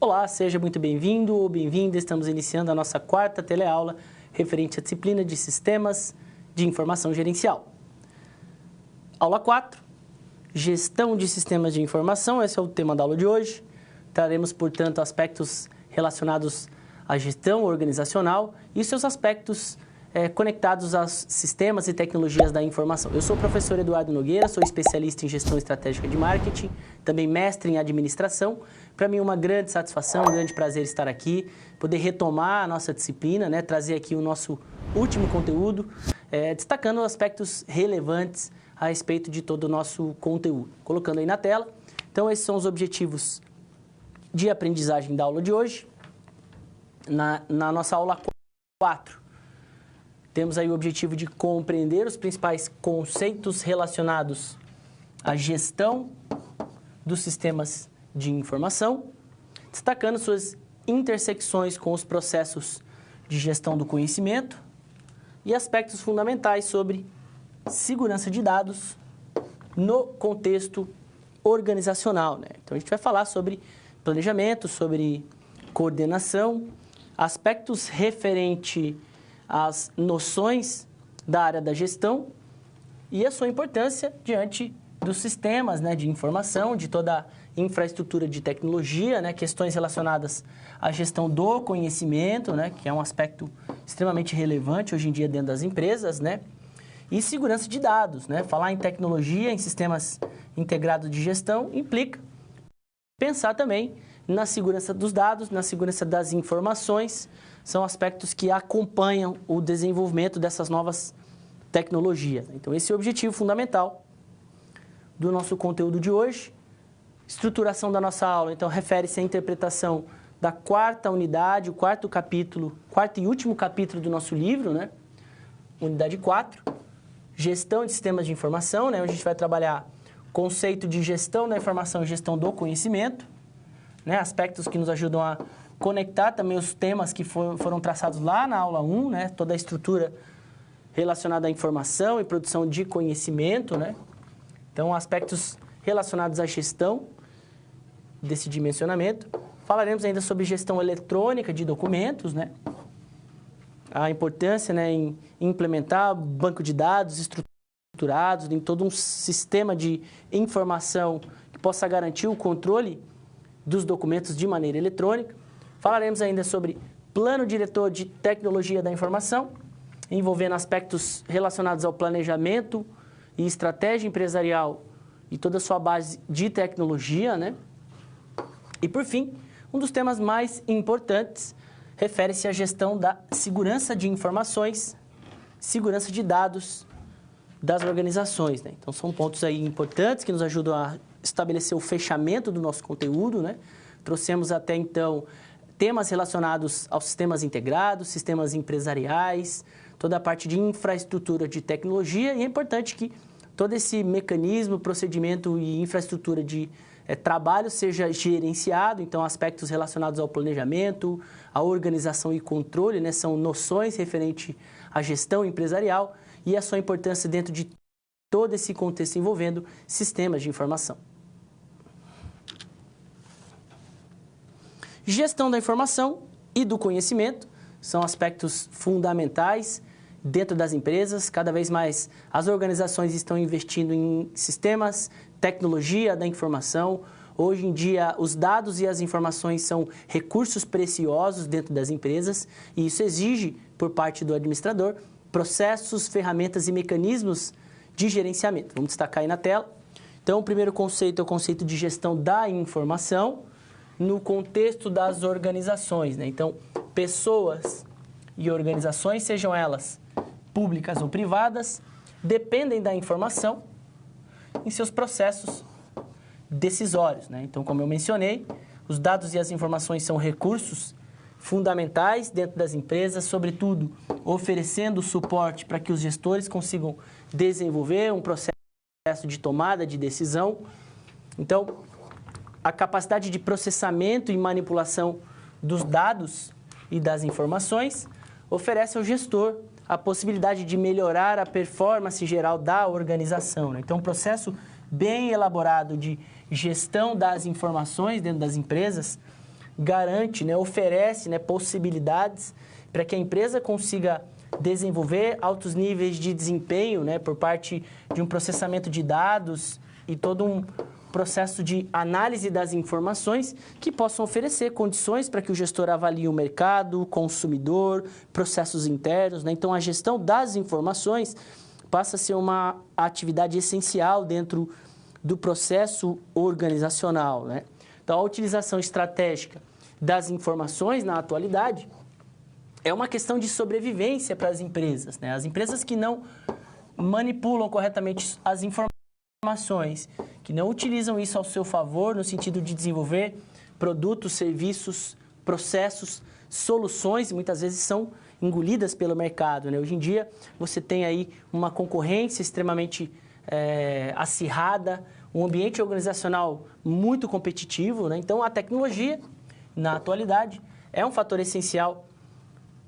Olá, seja muito bem-vindo ou bem-vinda. Estamos iniciando a nossa quarta teleaula referente à disciplina de Sistemas de Informação Gerencial. Aula 4, Gestão de Sistemas de Informação, esse é o tema da aula de hoje. Traremos, portanto, aspectos relacionados à gestão organizacional e seus aspectos conectados aos sistemas e tecnologias da informação. Eu sou o professor Eduardo Nogueira, sou especialista em gestão estratégica de marketing, também mestre em administração. Para mim é uma grande satisfação, um grande prazer estar aqui, poder retomar a nossa disciplina, trazer aqui o nosso último conteúdo, destacando aspectos relevantes a respeito de todo o nosso conteúdo. Colocando aí na tela. Então, esses são os objetivos de aprendizagem da aula de hoje. Na nossa aula 4, temos aí o objetivo de compreender os principais conceitos relacionados à gestão dos sistemas de informação, destacando suas intersecções com os processos de gestão do conhecimento e aspectos fundamentais sobre segurança de dados no contexto organizacional. Então, a gente vai falar sobre planejamento, sobre coordenação, aspectos referentes às noções da área da gestão e a sua importância diante dos sistemas de informação, de toda a infraestrutura de tecnologia, questões relacionadas à gestão do conhecimento, que é um aspecto extremamente relevante hoje em dia dentro das empresas, e segurança de dados. Falar em tecnologia, em sistemas integrados de gestão, implica pensar também na segurança dos dados, na segurança das informações, são aspectos que acompanham o desenvolvimento dessas novas tecnologias. Então, esse é o objetivo fundamental do nosso conteúdo de hoje. Estruturação da nossa aula, então, refere-se à interpretação da quarta unidade, o quarto e último capítulo do nosso livro, unidade 4, Gestão de Sistemas de Informação, onde a gente vai trabalhar conceito de gestão da informação e gestão do conhecimento, aspectos que nos ajudam a conectar também os temas que foram traçados lá na aula 1, toda a estrutura relacionada à informação e produção de conhecimento, Então, aspectos relacionados à gestão desse dimensionamento. Falaremos ainda sobre gestão eletrônica de documentos, A importância em implementar banco de dados estruturados em todo um sistema de informação que possa garantir o controle dos documentos de maneira eletrônica. Falaremos ainda sobre plano diretor de tecnologia da informação, envolvendo aspectos relacionados ao planejamento e estratégia empresarial e toda a sua base de tecnologia, E, por fim, um dos temas mais importantes refere-se à gestão da segurança de informações, segurança de dados das organizações, Então, são pontos aí importantes que nos ajudam a estabelecer o fechamento do nosso conteúdo, Trouxemos até então temas relacionados aos sistemas integrados, sistemas empresariais, toda a parte de infraestrutura de tecnologia, e é importante que todo esse mecanismo, procedimento e infraestrutura de trabalho seja gerenciado, então aspectos relacionados ao planejamento, à organização e controle, são noções referentes à gestão empresarial e a sua importância dentro de todo esse contexto envolvendo sistemas de informação. Gestão da informação e do conhecimento são aspectos fundamentais dentro das empresas. Cada vez mais as organizações estão investindo em sistemas, tecnologia da informação. Hoje em dia, os dados e as informações são recursos preciosos dentro das empresas e isso exige, por parte do administrador, processos, ferramentas e mecanismos de gerenciamento. Vamos destacar aí na tela. Então, o primeiro conceito é o conceito de gestão da informação no contexto das organizações. Então, pessoas e organizações, sejam elas públicas ou privadas, dependem da informação em seus processos decisórios. Então, como eu mencionei, os dados e as informações são recursos fundamentais dentro das empresas, sobretudo oferecendo suporte para que os gestores consigam desenvolver um processo de tomada de decisão. Então, a capacidade de processamento e manipulação dos dados e das informações oferece ao gestor a possibilidade de melhorar a performance geral da organização. Então, um processo bem elaborado de gestão das informações dentro das empresas garante, né, oferece, né, possibilidades para que a empresa consiga desenvolver altos níveis de desempenho, né, por parte de um processamento de dados e todo um processo de análise das informações que possam oferecer condições para que o gestor avalie o mercado, o consumidor, processos internos, né? Então, a gestão das informações passa a ser uma atividade essencial dentro do processo organizacional, né? Então, a utilização estratégica das informações na atualidade é uma questão de sobrevivência para as empresas, né? As empresas que não manipulam corretamente as informações, que não utilizam isso ao seu favor no sentido de desenvolver produtos, serviços, processos, soluções, muitas vezes são engolidas pelo mercado, né? Hoje em dia, você tem aí uma concorrência extremamente acirrada, um ambiente organizacional muito competitivo, né? Então, a tecnologia, na atualidade, é um fator essencial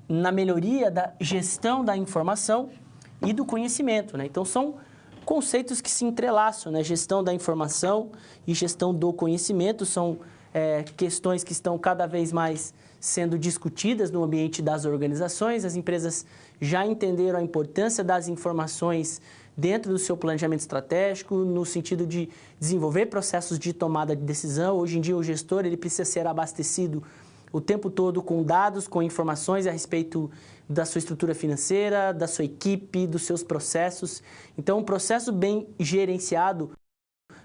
na melhoria da gestão da informação e do conhecimento, né? Então, são conceitos que se entrelaçam, né? Gestão da informação e gestão do conhecimento são questões que estão cada vez mais sendo discutidas no ambiente das organizações. As empresas já entenderam a importância das informações dentro do seu planejamento estratégico, no sentido de desenvolver processos de tomada de decisão. Hoje em dia, o gestor ele precisa ser abastecido o tempo todo com dados, com informações a respeito da sua estrutura financeira, da sua equipe, dos seus processos. Então, um processo bem gerenciado,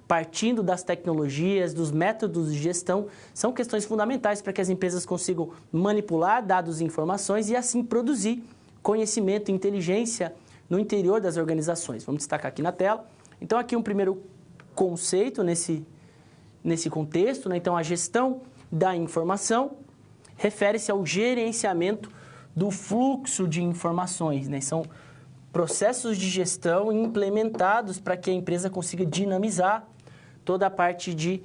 partindo das tecnologias, dos métodos de gestão, são questões fundamentais para que as empresas consigam manipular dados e informações e, assim, produzir conhecimento e inteligência no interior das organizações. Vamos destacar aqui na tela. Então, aqui um primeiro conceito nesse contexto, né? Então, a gestão da informação refere-se ao gerenciamento do fluxo de informações, né? São processos de gestão implementados para que a empresa consiga dinamizar toda a parte de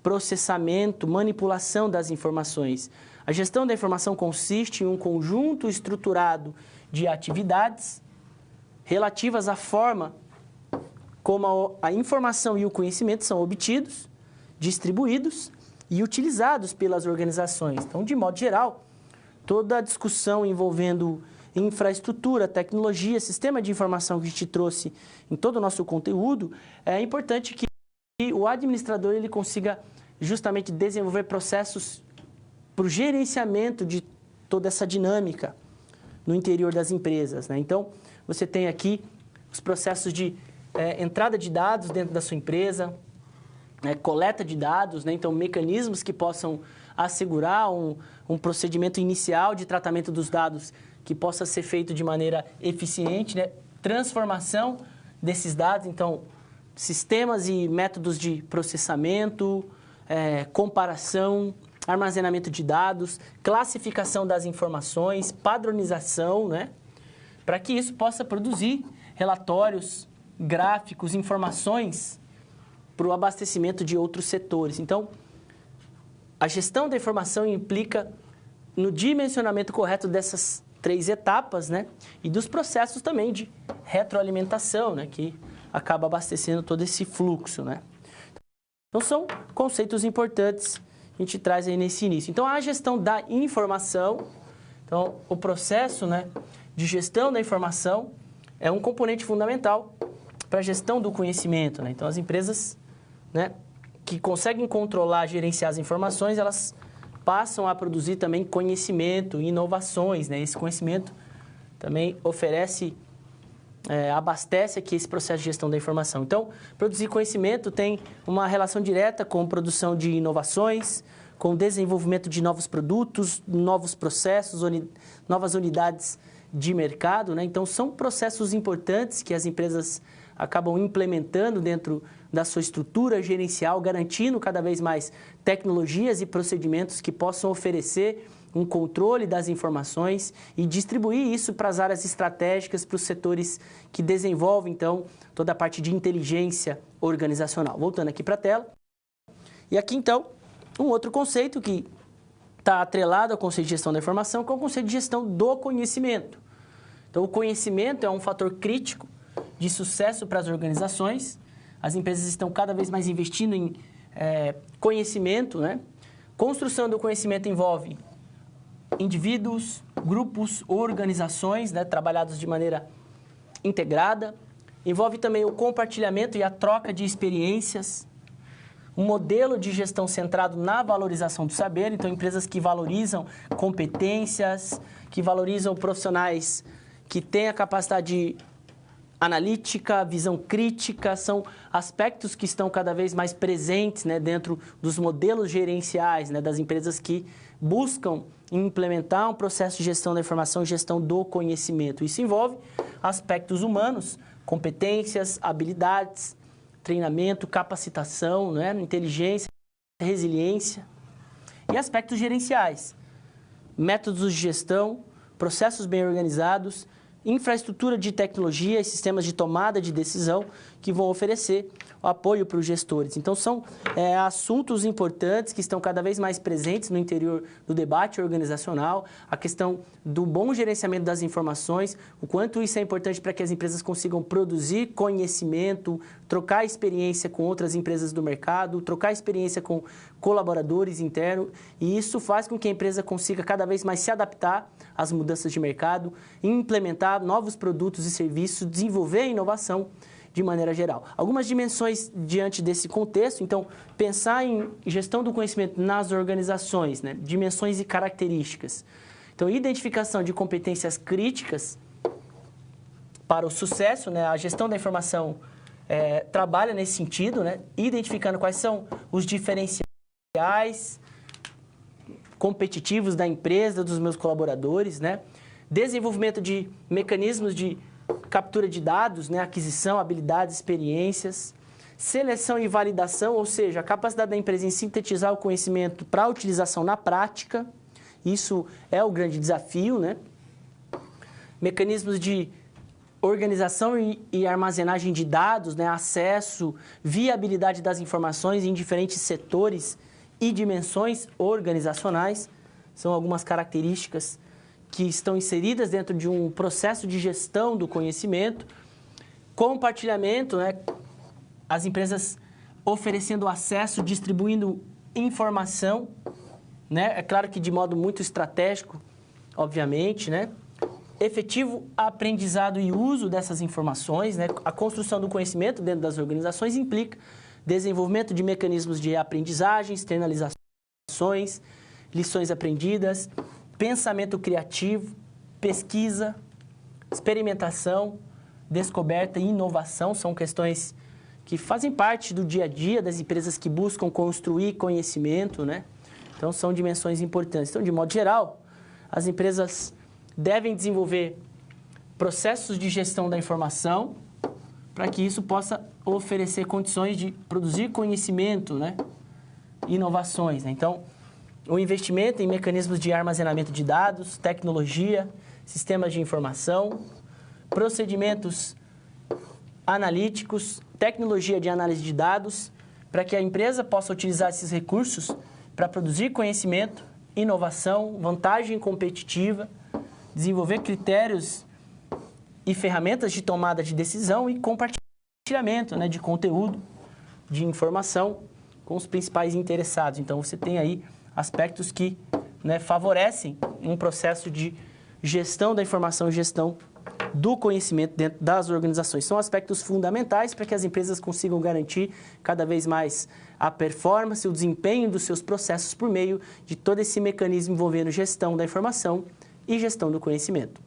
processamento, manipulação das informações. A gestão da informação consiste em um conjunto estruturado de atividades relativas à forma como a informação e o conhecimento são obtidos, distribuídos e utilizados pelas organizações. Então, de modo geral, toda a discussão envolvendo infraestrutura, tecnologia, sistema de informação que a gente trouxe em todo o nosso conteúdo, é importante que o administrador ele consiga justamente desenvolver processos para o gerenciamento de toda essa dinâmica no interior das empresas, né? Então, você tem aqui os processos de entrada de dados dentro da sua empresa, coleta de dados, né? Então, mecanismos que possam assegurar um procedimento inicial de tratamento dos dados que possa ser feito de maneira eficiente, né? Transformação desses dados, então, sistemas e métodos de processamento, comparação, armazenamento de dados, classificação das informações, padronização, né? Para que isso possa produzir relatórios, gráficos, informações para o abastecimento de outros setores. Então, a gestão da informação implica no dimensionamento correto dessas 3 etapas, né? E dos processos também de retroalimentação, né? Que acaba abastecendo todo esse fluxo, né? Então, são conceitos importantes que a gente traz aí nesse início. Então, a gestão da informação, então, o processo, né, de gestão da informação é um componente fundamental para a gestão do conhecimento, né? Então, as empresas, né, que conseguem controlar, gerenciar as informações, elas passam a produzir também conhecimento e inovações, né? Esse conhecimento também oferece, abastece aqui esse processo de gestão da informação. Então, produzir conhecimento tem uma relação direta com produção de inovações, com o desenvolvimento de novos produtos, novos processos, novas unidades de mercado, né? Então, são processos importantes que as empresas acabam implementando dentro da sua estrutura gerencial, garantindo cada vez mais tecnologias e procedimentos que possam oferecer um controle das informações e distribuir isso para as áreas estratégicas, para os setores que desenvolvem, então, toda a parte de inteligência organizacional. Voltando aqui para a tela. E aqui, então, um outro conceito que está atrelado ao conceito de gestão da informação, que é o conceito de gestão do conhecimento. Então, o conhecimento é um fator crítico de sucesso para as organizações. As empresas estão cada vez mais investindo em conhecimento, né, Construção do conhecimento envolve indivíduos, grupos, organizações, né, trabalhados de maneira integrada. Envolve também o compartilhamento e a troca de experiências. Um modelo de gestão centrado na valorização do saber. Então, empresas que valorizam competências, que valorizam profissionais que têm a capacidade analítica, visão crítica, são aspectos que estão cada vez mais presentes, né, dentro dos modelos gerenciais, né, das empresas que buscam implementar um processo de gestão da informação e gestão do conhecimento. Isso envolve aspectos humanos, competências, habilidades, treinamento, capacitação, né, inteligência, resiliência e aspectos gerenciais, métodos de gestão, processos bem organizados, infraestrutura de tecnologia e sistemas de tomada de decisão que vão oferecer o apoio para os gestores. Então, são assuntos importantes que estão cada vez mais presentes no interior do debate organizacional, a questão do bom gerenciamento das informações, o quanto isso é importante para que as empresas consigam produzir conhecimento, trocar experiência com outras empresas do mercado, trocar experiência com colaboradores internos, e isso faz com que a empresa consiga cada vez mais se adaptar às mudanças de mercado, implementar novos produtos e serviços, desenvolver a inovação de maneira geral. Algumas dimensões diante desse contexto, então, pensar em gestão do conhecimento nas organizações, né? Dimensões e características. Então, identificação de competências críticas para o sucesso, né? A gestão da informação trabalha nesse sentido, né? Identificando quais são os diferenciais competitivos da empresa, dos meus colaboradores, né? Desenvolvimento de mecanismos de captura de dados, né? Aquisição, habilidades, experiências, seleção e validação, ou seja, a capacidade da empresa em sintetizar o conhecimento para a utilização na prática. Isso é o grande desafio, né? Mecanismos de organização e armazenagem de dados, né? Acesso, viabilidade das informações em diferentes setores e dimensões organizacionais. São algumas características que estão inseridas dentro de um processo de gestão do conhecimento. Compartilhamento, né? As empresas oferecendo acesso, distribuindo informação, né? É claro que de modo muito estratégico, obviamente, né? Efetivo aprendizado e uso dessas informações, né? A construção do conhecimento dentro das organizações implica desenvolvimento de mecanismos de aprendizagem, externalizações, lições aprendidas, pensamento criativo, pesquisa, experimentação, descoberta e inovação são questões que fazem parte do dia a dia das empresas que buscam construir conhecimento, né? Então, são dimensões importantes. Então, de modo geral, as empresas devem desenvolver processos de gestão da informação para que isso possa oferecer condições de produzir conhecimento, né? Inovações, né? Então, o investimento em mecanismos de armazenamento de dados, tecnologia, sistemas de informação, procedimentos analíticos, tecnologia de análise de dados, para que a empresa possa utilizar esses recursos para produzir conhecimento, inovação, vantagem competitiva, desenvolver critérios e ferramentas de tomada de decisão e compartilhamento, né, de conteúdo, de informação com os principais interessados. Então, você tem aí aspectos que, né, favorecem um processo de gestão da informação e gestão do conhecimento dentro das organizações. São aspectos fundamentais para que as empresas consigam garantir cada vez mais a performance, o desempenho dos seus processos por meio de todo esse mecanismo envolvendo gestão da informação e gestão do conhecimento.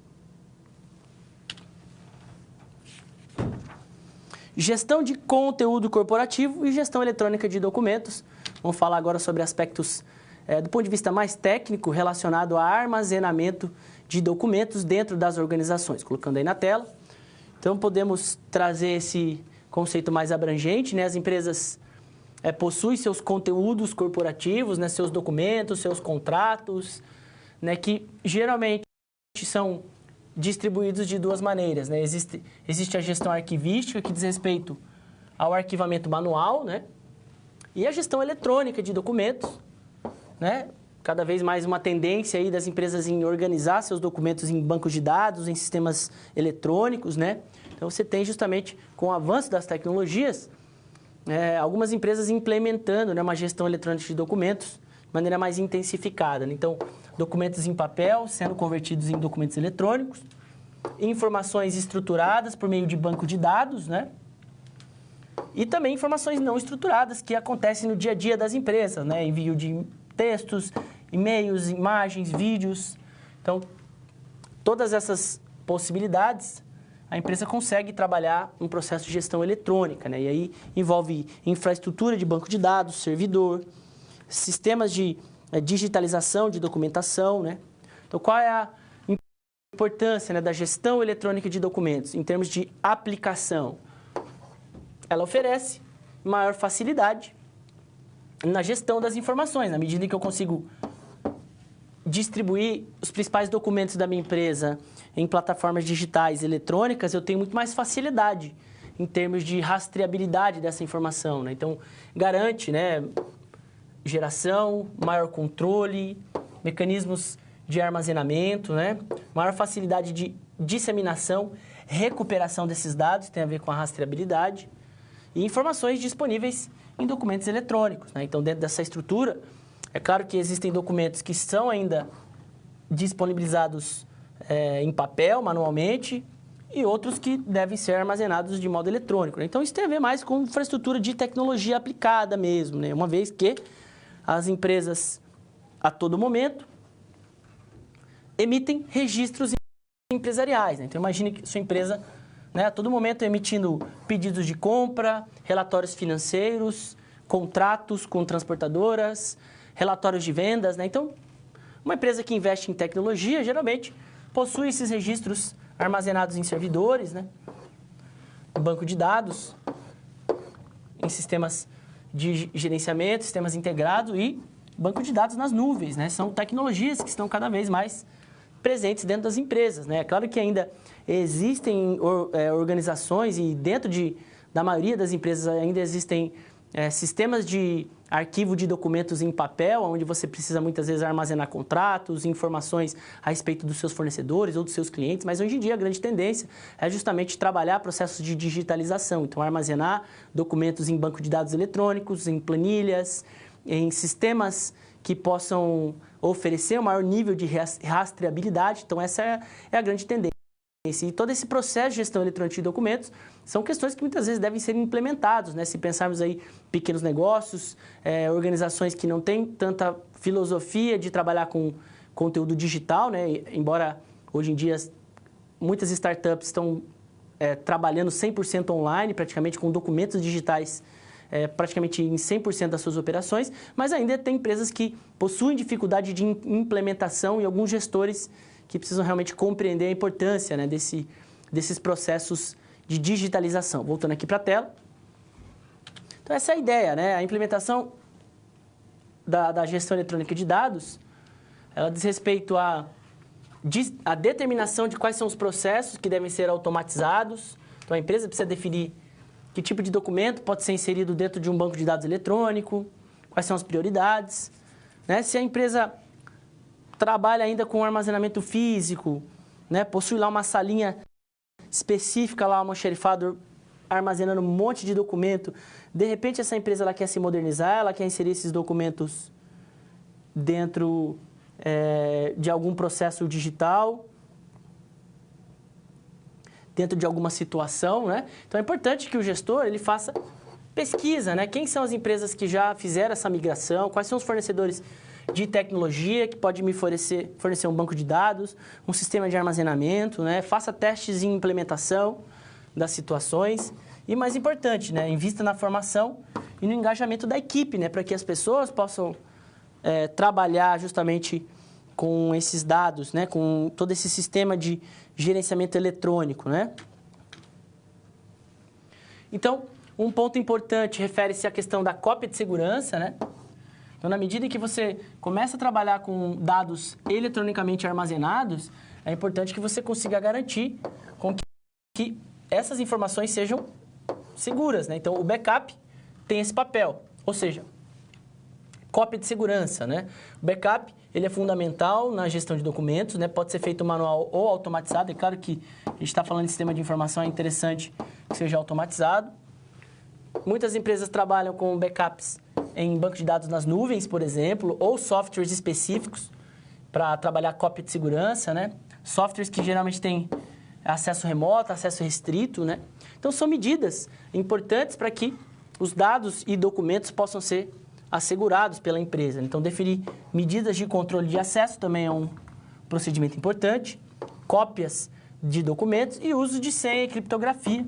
Gestão de conteúdo corporativo e gestão eletrônica de documentos. Vamos falar agora sobre aspectos do ponto de vista mais técnico relacionado a armazenamento de documentos dentro das organizações. Colocando aí na tela. Então, podemos trazer esse conceito mais abrangente, né? As empresas possuem seus conteúdos corporativos, né? Seus documentos, seus contratos, né? Que geralmente são distribuídos de duas maneiras, né? Existe a gestão arquivística, que diz respeito ao arquivamento manual, né? E a gestão eletrônica de documentos, né? Cada vez mais uma tendência aí das empresas em organizar seus documentos em bancos de dados, em sistemas eletrônicos, né? Então, você tem justamente, com o avanço das tecnologias, algumas empresas implementando, né, uma gestão eletrônica de documentos maneira mais intensificada, né? Então, documentos em papel sendo convertidos em documentos eletrônicos, informações estruturadas por meio de banco de dados, né? E também informações não estruturadas que acontecem no dia a dia das empresas, né? Envio de textos, e-mails, imagens, vídeos. Então, todas essas possibilidades, a empresa consegue trabalhar um processo de gestão eletrônica, né? E aí envolve infraestrutura de banco de dados, servidor, sistemas de digitalização de documentação, né? Então, qual é a importância, né, da gestão eletrônica de documentos em termos de aplicação? Ela oferece maior facilidade na gestão das informações, na medida em que eu consigo distribuir os principais documentos da minha empresa em plataformas digitais eletrônicas, eu tenho muito mais facilidade em termos de rastreabilidade dessa informação, né? Então, garante, né, geração, maior controle, mecanismos de armazenamento, né, maior facilidade de disseminação, recuperação desses dados, tem a ver com a rastreabilidade, e informações disponíveis em documentos eletrônicos, né? Então, dentro dessa estrutura, é claro que existem documentos que são ainda disponibilizados em papel, manualmente, e outros que devem ser armazenados de modo eletrônico, né? Então, isso tem a ver mais com infraestrutura de tecnologia aplicada mesmo, né? Uma vez que as empresas, a todo momento, emitem registros empresariais, né? Então, imagine que sua empresa, né, a todo momento emitindo pedidos de compra, relatórios financeiros, contratos com transportadoras, relatórios de vendas, né? Então, uma empresa que investe em tecnologia, geralmente, possui esses registros armazenados em servidores, né, em banco de dados, em sistemas de gerenciamento, sistemas integrados e banco de dados nas nuvens, né? São tecnologias que estão cada vez mais presentes dentro das empresas, né? É claro que ainda existem organizações e dentro da maioria das empresas ainda existem sistemas de arquivo de documentos em papel, onde você precisa muitas vezes armazenar contratos, informações a respeito dos seus fornecedores ou dos seus clientes, mas hoje em dia a grande tendência é justamente trabalhar processos de digitalização, então armazenar documentos em banco de dados eletrônicos, em planilhas, em sistemas que possam oferecer um maior nível de rastreabilidade, então essa é a grande tendência. E todo esse processo de gestão eletrônica de documentos são questões que muitas vezes devem ser implementados, né? Se pensarmos aí pequenos negócios, organizações que não têm tanta filosofia de trabalhar com conteúdo digital, né? Embora hoje em dia muitas startups estão trabalhando 100% online, praticamente com documentos digitais praticamente em 100% das suas operações, mas ainda tem empresas que possuem dificuldade de implementação e alguns gestores que precisam realmente compreender a importância, né, desses processos de digitalização. Voltando aqui para a tela. Então, essa é a ideia, né? A implementação da gestão eletrônica de dados, ela diz respeito à determinação de quais são os processos que devem ser automatizados. Então, a empresa precisa definir que tipo de documento pode ser inserido dentro de um banco de dados eletrônico, quais são as prioridades, né? Se a empresa trabalha ainda com armazenamento físico, né? Possui lá uma salinha específica, lá, um almoxarifado armazenando um monte de documento. De repente, essa empresa ela quer se modernizar, ela quer inserir esses documentos dentro de algum processo digital, dentro de alguma situação, né? Então, é importante que o gestor ele faça pesquisa, né? Quem são as empresas que já fizeram essa migração, quais são os fornecedores de tecnologia que pode me fornecer um banco de dados, um sistema de armazenamento, né? Faça testes em implementação das situações e, mais importante, né? Invista na formação e no engajamento da equipe, né? Para que as pessoas possam trabalhar justamente com esses dados, né? Com todo esse sistema de gerenciamento eletrônico, né? Então, um ponto importante refere-se à questão da cópia de segurança, né? Então, na medida em que você começa a trabalhar com dados eletronicamente armazenados, é importante que você consiga garantir com que essas informações sejam seguras, né? Então, o backup tem esse papel, ou seja, cópia de segurança, né? O backup, ele é fundamental na gestão de documentos, né? Pode ser feito manual ou automatizado. É claro que a gente está falando de sistema de informação, é interessante que seja automatizado. Muitas empresas trabalham com backups em banco de dados nas nuvens, por exemplo, ou softwares específicos para trabalhar cópia de segurança, né? Softwares que geralmente têm acesso remoto, acesso restrito, né? Então, são medidas importantes para que os dados e documentos possam ser assegurados pela empresa. Então, definir medidas de controle de acesso também é um procedimento importante, cópias de documentos e uso de senha e criptografia,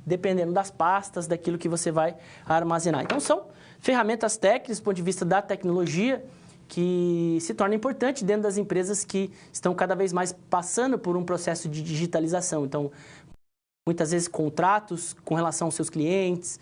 dependendo das pastas, daquilo que você vai armazenar. Então, são ferramentas técnicas, do ponto de vista da tecnologia, que se torna importante dentro das empresas que estão cada vez mais passando por um processo de digitalização. Então, muitas vezes, contratos com relação aos seus clientes,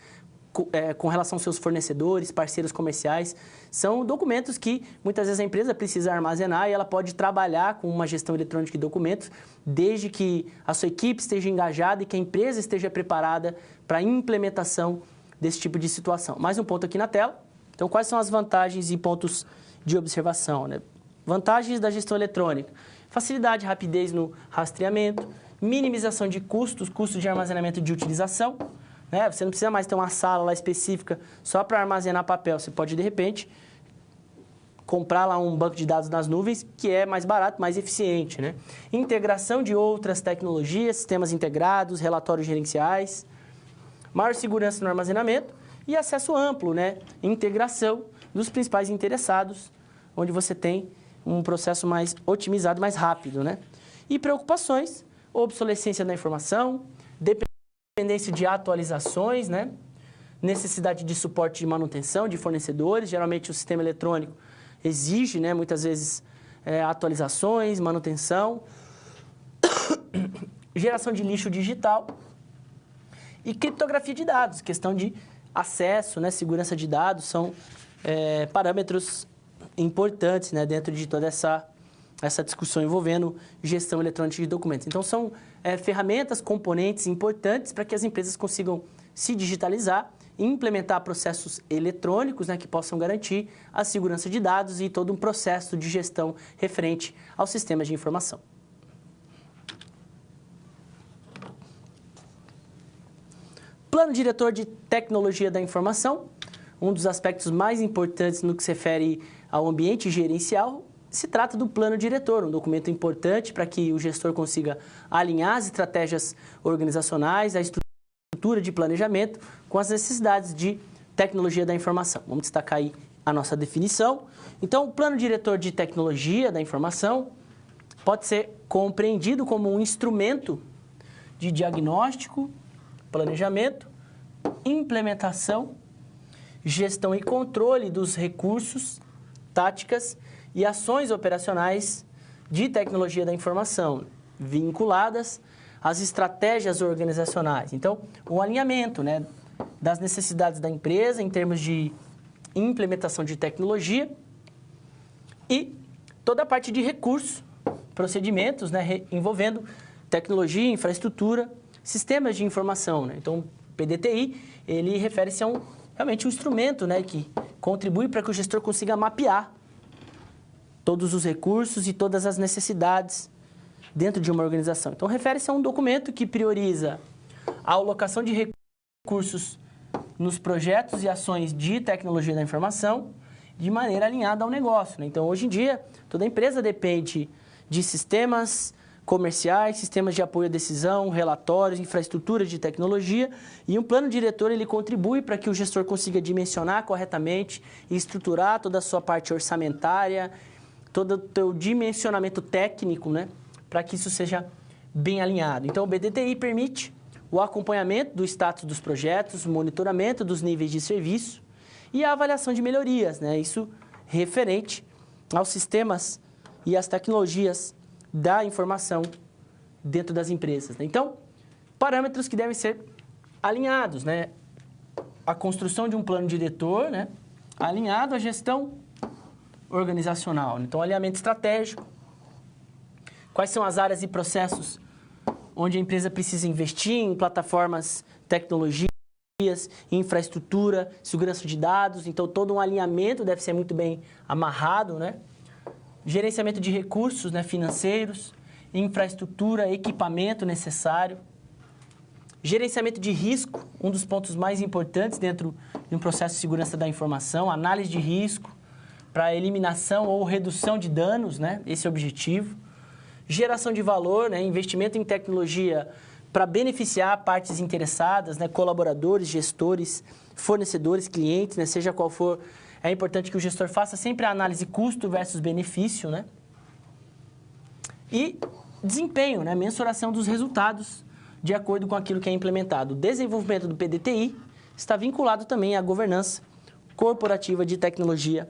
com relação aos seus fornecedores, parceiros comerciais, são documentos que muitas vezes a empresa precisa armazenar e ela pode trabalhar com uma gestão eletrônica de documentos desde que a sua equipe esteja engajada e que a empresa esteja preparada para a implementação desse tipo de situação. Mais um ponto aqui na tela. Então, quais são as vantagens e pontos de observação, né? Vantagens da gestão eletrônica: facilidade e rapidez no rastreamento, minimização de custos, custos de armazenamento e de utilização, né? Você não precisa mais ter uma sala lá específica só para armazenar papel. Você pode, de repente, comprar lá um banco de dados nas nuvens que é mais barato, mais eficiente, né? Integração de outras tecnologias, sistemas integrados, relatórios gerenciais, maior segurança no armazenamento e acesso amplo, né? Integração dos principais interessados, onde você tem um processo mais otimizado, mais rápido, né? E preocupações: obsolescência da informação, dependência de atualizações, né? Necessidade de suporte de manutenção de fornecedores. Geralmente o sistema eletrônico exige, né, muitas vezes, atualizações, manutenção, geração de lixo digital e criptografia de dados, questão de acesso, né, segurança de dados, são parâmetros importantes, né, dentro de toda essa discussão envolvendo gestão eletrônica de documentos. Então, são ferramentas, componentes importantes para que as empresas consigam se digitalizar e implementar processos eletrônicos, né, que possam garantir a segurança de dados e todo um processo de gestão referente aos sistemas de informação. Plano diretor de tecnologia da informação, um dos aspectos mais importantes no que se refere ao ambiente gerencial. Se trata do plano diretor, um documento importante para que o gestor consiga alinhar as estratégias organizacionais, a estrutura de planejamento com as necessidades de tecnologia da informação. Vamos destacar aí a nossa definição. Então, o plano diretor de tecnologia da informação pode ser compreendido como um instrumento de diagnóstico, planejamento, implementação, gestão e controle dos recursos, táticas e ações operacionais de tecnologia da informação, vinculadas às estratégias organizacionais. Então, o alinhamento, né, das necessidades da empresa em termos de implementação de tecnologia e toda a parte de recursos, procedimentos, né, envolvendo tecnologia, infraestrutura, sistemas de informação, né? Então, PDTI, ele refere-se a realmente um instrumento, né, que contribui para que o gestor consiga mapear todos os recursos e todas as necessidades dentro de uma organização. Então, refere-se a um documento que prioriza a alocação de recursos nos projetos e ações de tecnologia da informação de maneira alinhada ao negócio, né? Então, hoje em dia, toda empresa depende de sistemas comerciais, sistemas de apoio à decisão, relatórios, infraestrutura de tecnologia, e um plano diretor ele contribui para que o gestor consiga dimensionar corretamente e estruturar toda a sua parte orçamentária, todo o teu dimensionamento técnico, né, para que isso seja bem alinhado. Então, o BDTI permite o acompanhamento do status dos projetos, o monitoramento dos níveis de serviço e a avaliação de melhorias, né, isso referente aos sistemas e às tecnologias da informação dentro das empresas, né? Então, parâmetros que devem ser alinhados, né? A construção de um plano diretor, né, alinhado à gestão organizacional. Então, alinhamento estratégico. Quais são as áreas e processos onde a empresa precisa investir em plataformas, tecnologias, infraestrutura, segurança de dados. Então, todo um alinhamento deve ser muito bem amarrado, né? Gerenciamento de recursos, né, financeiros, infraestrutura, equipamento necessário, Gerenciamento de risco, um dos pontos mais importantes dentro de um processo de segurança da informação, análise de risco para eliminação ou redução de danos, né? Esse é o objetivo. Geração de valor, né? Investimento em tecnologia para beneficiar partes interessadas, né? Colaboradores, gestores, fornecedores, clientes, né? Seja qual for, é importante que o gestor faça sempre a análise custo versus benefício, né? E desempenho, né? Mensuração dos resultados de acordo com aquilo que é implementado. O desenvolvimento do PDTI está vinculado também à governança corporativa de tecnologia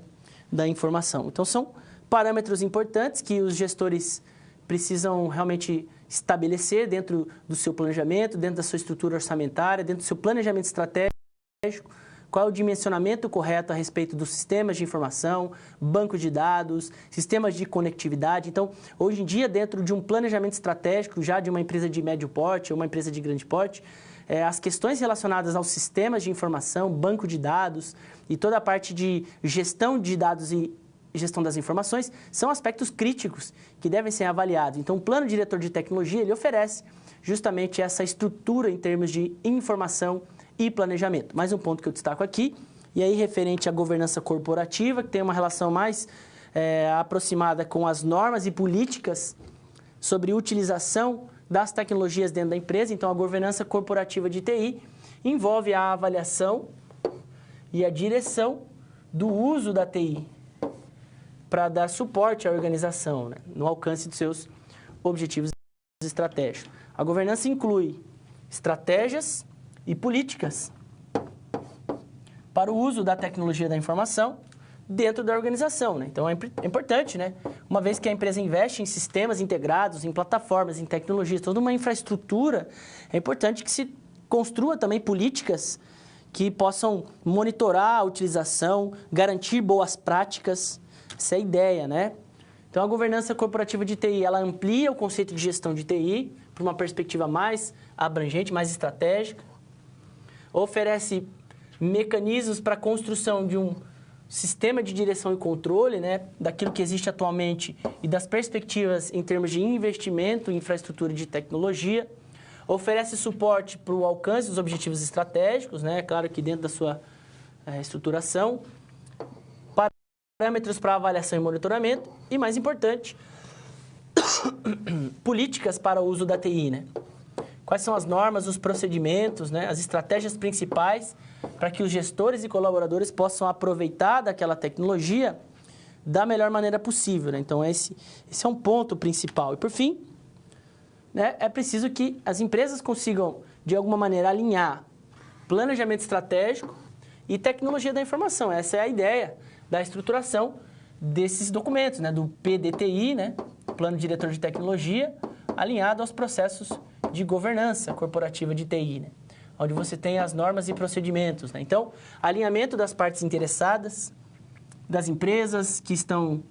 da informação. Então, são parâmetros importantes que os gestores precisam realmente estabelecer dentro do seu planejamento, dentro da sua estrutura orçamentária, dentro do seu planejamento estratégico, qual é o dimensionamento correto a respeito dos sistemas de informação, banco de dados, sistemas de conectividade. Então, hoje em dia, dentro de um planejamento estratégico, já de uma empresa de médio porte ou uma empresa de grande porte, as questões relacionadas aos sistemas de informação, banco de dados e toda a parte de gestão de dados e gestão das informações são aspectos críticos que devem ser avaliados. Então, o plano diretor de tecnologia, ele oferece justamente essa estrutura em termos de informação e planejamento. Mais um ponto que eu destaco aqui, e aí referente à governança corporativa, que tem uma relação mais aproximada com as normas e políticas sobre utilização das tecnologias dentro da empresa. Então, a governança corporativa de TI envolve a avaliação e a direção do uso da TI para dar suporte à organização, né, no alcance dos seus objetivos estratégicos. A governança inclui estratégias e políticas para o uso da tecnologia da informação dentro da organização, né? Então, é importante, né? Uma vez que a empresa investe em sistemas integrados, em plataformas, em tecnologias, toda uma infraestrutura, é importante que se construa também políticas que possam monitorar a utilização, garantir boas práticas. Essa é a ideia, né? Então, a governança corporativa de TI, ela amplia o conceito de gestão de TI para uma perspectiva mais abrangente, mais estratégica. Oferece mecanismos para a construção de um sistema de direção e controle, né, daquilo que existe atualmente e das perspectivas em termos de investimento em infraestrutura de tecnologia. Oferece suporte para o alcance dos objetivos estratégicos, né, claro que dentro da sua estruturação. Parâmetros para avaliação e monitoramento. E, mais importante, políticas para o uso da TI, né? Quais são as normas, os procedimentos, né, as estratégias principais para que os gestores e colaboradores possam aproveitar daquela tecnologia da melhor maneira possível, né? Então, esse é um ponto principal. E, por fim, né, é preciso que as empresas consigam, de alguma maneira, alinhar planejamento estratégico e tecnologia da informação. Essa é a ideia da estruturação desses documentos, né, do PDTI, né, Plano Diretor de Tecnologia, alinhado aos processos de governança corporativa de TI, né, onde você tem as normas e procedimentos, né? Então, alinhamento das partes interessadas, das empresas que estão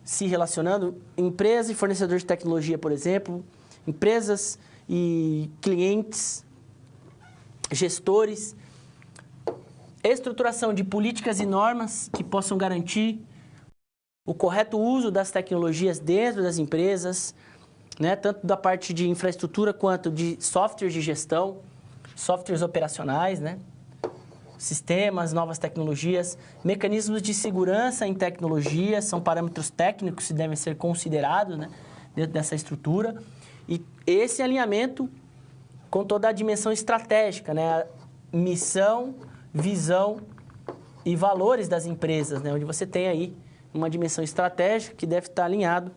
se relacionando, empresa e fornecedor de tecnologia, por exemplo, empresas e clientes, gestores, estruturação de políticas e normas que possam garantir o correto uso das tecnologias dentro das empresas, né, tanto da parte de infraestrutura quanto de softwares de gestão, softwares operacionais, né, sistemas, novas tecnologias, mecanismos de segurança em tecnologia, são parâmetros técnicos que devem ser considerados, né, dentro dessa estrutura. E esse alinhamento com toda a dimensão estratégica, né, a missão, visão e valores das empresas, né, onde você tem aí uma dimensão estratégica que deve estar alinhado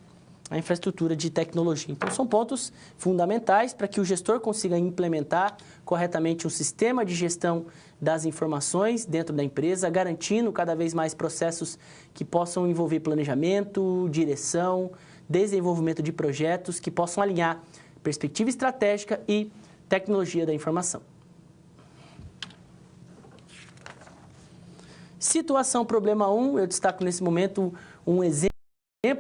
à infraestrutura de tecnologia. Então, são pontos fundamentais para que o gestor consiga implementar corretamente um sistema de gestão das informações dentro da empresa, garantindo cada vez mais processos que possam envolver planejamento, direção, desenvolvimento de projetos que possam alinhar perspectiva estratégica e tecnologia da informação. Situação problema 1, eu destaco nesse momento um exemplo,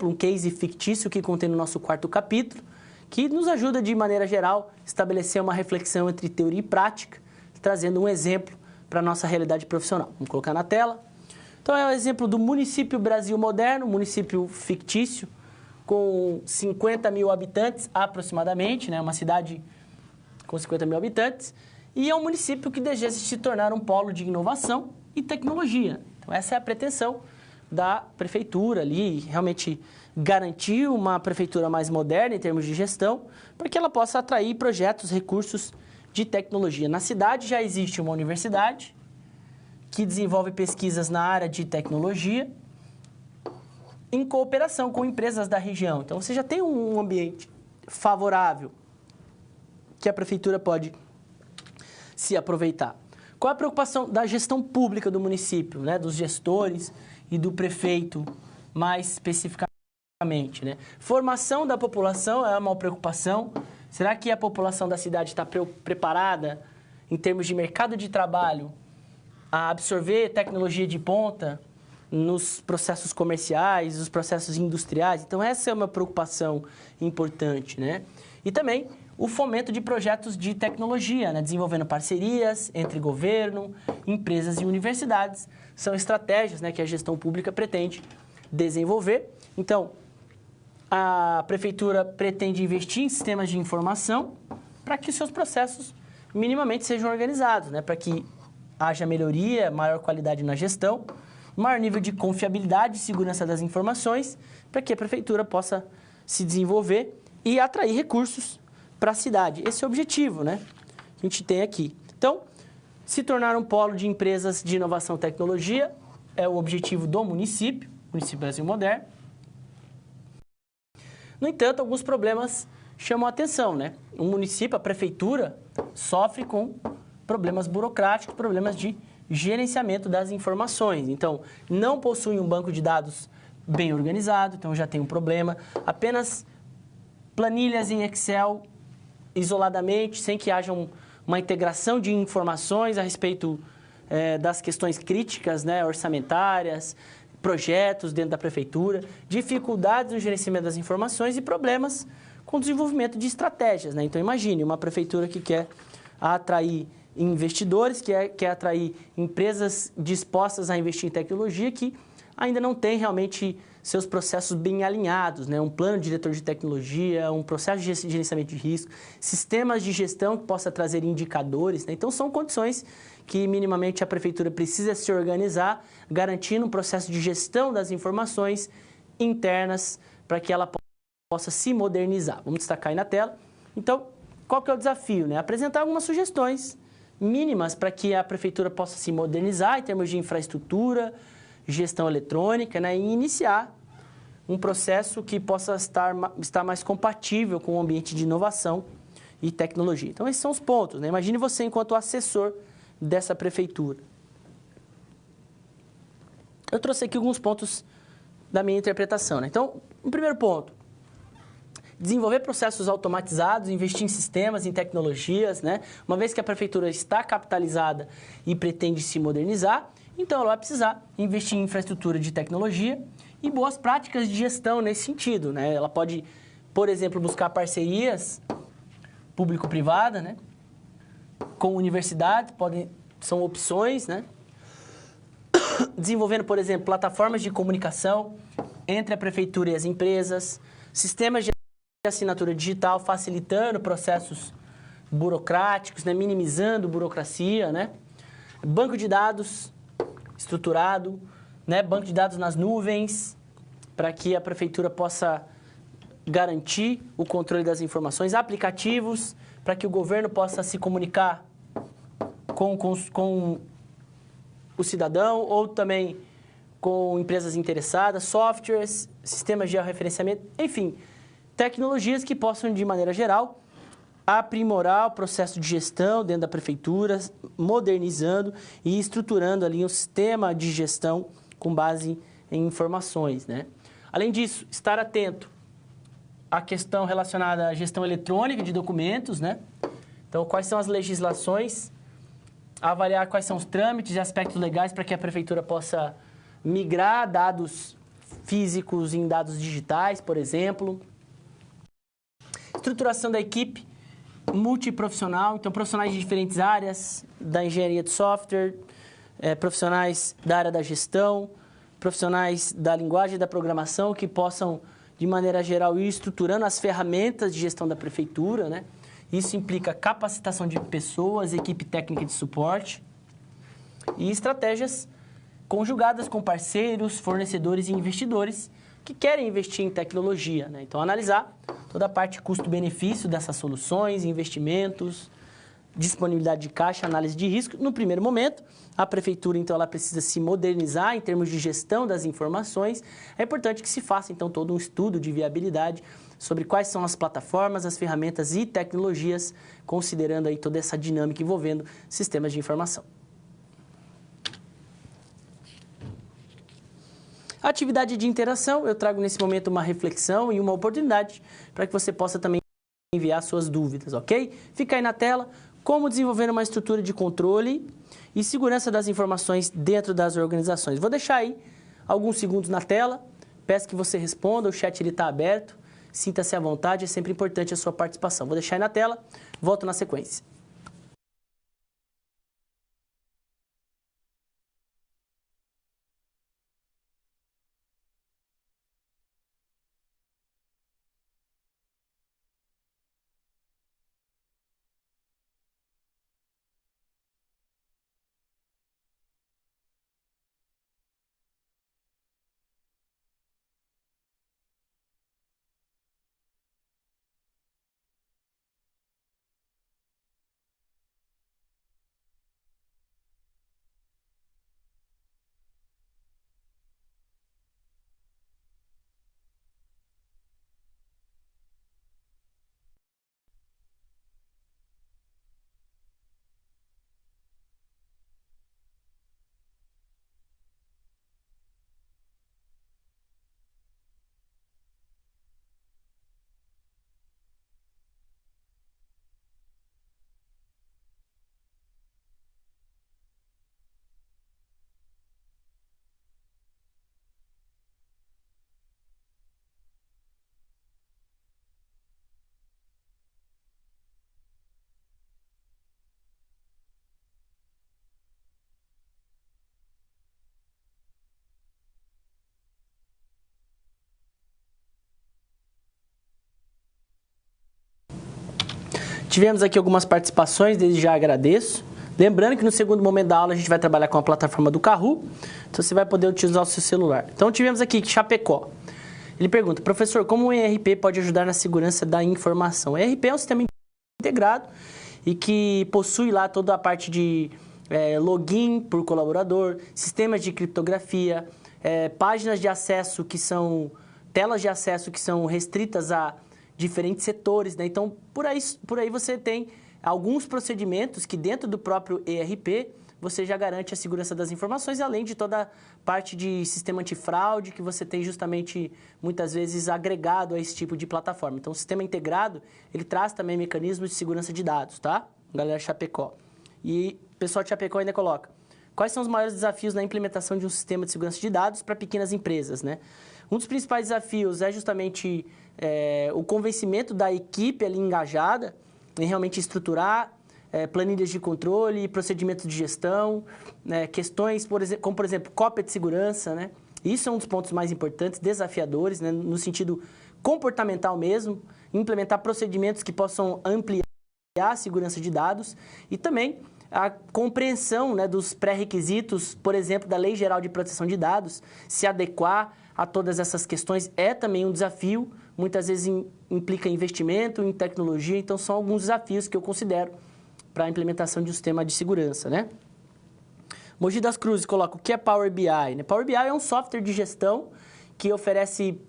um case fictício que contém no nosso quarto capítulo, que nos ajuda de maneira geral a estabelecer uma reflexão entre teoria e prática, trazendo um exemplo para a nossa realidade profissional. Vamos colocar na tela. Então, é o exemplo do município Brasil Moderno, município fictício, com 50 mil habitantes aproximadamente, né? Uma cidade com 50 mil habitantes. e é um município que deseja se tornar um polo de inovação e tecnologia. Então, essa é a pretensão da prefeitura ali, realmente garantir uma prefeitura mais moderna em termos de gestão, para que ela possa atrair projetos, recursos de tecnologia. Na cidade já existe uma universidade que desenvolve pesquisas na área de tecnologia em cooperação com empresas da região. Então, você já tem um ambiente favorável que a prefeitura pode se aproveitar. Qual é a preocupação da gestão pública do município, né? Dos gestores e do prefeito, mais especificamente, né? Formação da população é uma preocupação. Será que a população da cidade está preparada, em termos de mercado de trabalho, a absorver tecnologia de ponta nos processos comerciais, nos processos industriais? Então, essa é uma preocupação importante, né? E também o fomento de projetos de tecnologia, né? Desenvolvendo parcerias entre governo, empresas e universidades. São estratégias, né, que a gestão pública pretende desenvolver. Então, a prefeitura pretende investir em sistemas de informação para que os seus processos minimamente sejam organizados, né? Para que haja melhoria, maior qualidade na gestão, maior nível de confiabilidade e segurança das informações, para que a prefeitura possa se desenvolver e atrair recursos para a cidade. Esse é o objetivo, né? Que a gente tem aqui. Então, se tornar um polo de empresas de inovação e tecnologia é o objetivo do município Brasil Moderno. No entanto, alguns problemas chamam a atenção, né? O município, a prefeitura, sofre com problemas burocráticos, problemas de gerenciamento das informações. Então, não possui um banco de dados bem organizado, então já tem um problema. Apenas planilhas em Excel isoladamente, sem que haja uma integração de informações a respeito das questões críticas, né, orçamentárias, projetos dentro da prefeitura, dificuldades no gerenciamento das informações e problemas com o desenvolvimento de estratégias, né? Então, imagine uma prefeitura que quer atrair investidores, que quer atrair empresas dispostas a investir em tecnologia que ainda não tem realmente seus processos bem alinhados, né? Um plano diretor de tecnologia, um processo de gerenciamento de risco, sistemas de gestão que possa trazer indicadores, né? Então, são condições que minimamente a prefeitura precisa se organizar, garantindo um processo de gestão das informações internas para que ela possa se modernizar. Vamos destacar aí na tela. Então, qual que é o desafio, né? Apresentar algumas sugestões mínimas para que a prefeitura possa se modernizar em termos de infraestrutura, gestão eletrônica, né? E iniciar um processo que possa estar mais compatível com o ambiente de inovação e tecnologia. Então, esses são os pontos, né? Imagine você enquanto assessor dessa prefeitura. Eu trouxe aqui alguns pontos da minha interpretação, né? Então, o primeiro ponto, desenvolver processos automatizados, investir em sistemas, em tecnologias, né? Uma vez que a prefeitura está capitalizada e pretende se modernizar, então ela vai precisar investir em infraestrutura de tecnologia e boas práticas de gestão nesse sentido, né? Ela pode, por exemplo, buscar parcerias público-privada, né? Com universidades, são opções, né? Desenvolvendo, por exemplo, plataformas de comunicação entre a prefeitura e as empresas, sistemas de assinatura digital, facilitando processos burocráticos, né? Minimizando burocracia, né? Banco de dados estruturado, né? Banco de dados nas nuvens, para que a prefeitura possa garantir o controle das informações, aplicativos, para que o governo possa se comunicar com o cidadão ou também com empresas interessadas, softwares, sistemas de georreferenciamento, enfim, tecnologias que possam, de maneira geral, aprimorar o processo de gestão dentro da prefeitura, modernizando e estruturando ali um sistema de gestão com base em informações, né? Além disso, estar atento à questão relacionada à gestão eletrônica de documentos, né? Então, quais são as legislações, avaliar quais são os trâmites e aspectos legais para que a prefeitura possa migrar dados físicos em dados digitais, por exemplo. Estruturação da equipe multiprofissional, então profissionais de diferentes áreas, da engenharia de software, profissionais da área da gestão, profissionais da linguagem e da programação que possam, de maneira geral, ir estruturando as ferramentas de gestão da prefeitura, né? Isso implica capacitação de pessoas, equipe técnica de suporte e estratégias conjugadas com parceiros, fornecedores e investidores que querem investir em tecnologia, né? Então, analisar toda a parte custo-benefício dessas soluções, investimentos, disponibilidade de caixa, análise de risco. No primeiro momento, a prefeitura, então, ela precisa se modernizar em termos de gestão das informações. É importante que se faça, então, todo um estudo de viabilidade sobre quais são as plataformas, as ferramentas e tecnologias, considerando aí toda essa dinâmica envolvendo sistemas de informação. A atividade de interação, eu trago nesse momento uma reflexão e uma oportunidade para que você possa também enviar suas dúvidas, ok? Fica aí na tela, como desenvolver uma estrutura de controle e segurança das informações dentro das organizações. Vou deixar aí alguns segundos na tela, peço que você responda, o chat está aberto, sinta-se à vontade, é sempre importante a sua participação. Vou deixar aí na tela, volto na sequência. Tivemos aqui algumas participações, desde já agradeço. Lembrando que no segundo momento da aula a gente vai trabalhar com a plataforma do Kahoot, então você vai poder utilizar o seu celular. Então tivemos aqui Chapecó. Ele pergunta, professor, como o ERP pode ajudar na segurança da informação? O ERP é um sistema integrado e que possui lá toda a parte de login por colaborador, sistemas de criptografia, páginas de acesso que são, telas de acesso que são restritas a diferentes setores, né? Então, por aí você tem alguns procedimentos que dentro do próprio ERP você já garante a segurança das informações, além de toda a parte de sistema antifraude que você tem justamente, muitas vezes, agregado a esse tipo de plataforma. Então, o sistema integrado, ele traz também mecanismos de segurança de dados, tá? Galera Chapecó. E o pessoal de Chapecó ainda coloca, quais são os maiores desafios na implementação de um sistema de segurança de dados para pequenas empresas, né? Um dos principais desafios é justamente o convencimento da equipe ali engajada em realmente estruturar planilhas de controle, procedimentos de gestão, questões, como por exemplo, cópia de segurança, né? Isso é um dos pontos mais importantes, desafiadores, né? No sentido comportamental mesmo, implementar procedimentos que possam ampliar a segurança de dados e também a compreensão, né, dos pré-requisitos, por exemplo, da Lei Geral de Proteção de Dados, se adequar a todas essas questões é também um desafio, muitas vezes implica investimento em tecnologia, então são alguns desafios que eu considero para a implementação de um sistema de segurança, né? Mogi das Cruzes coloca o que é Power BI, né? Power BI é um software de gestão que oferece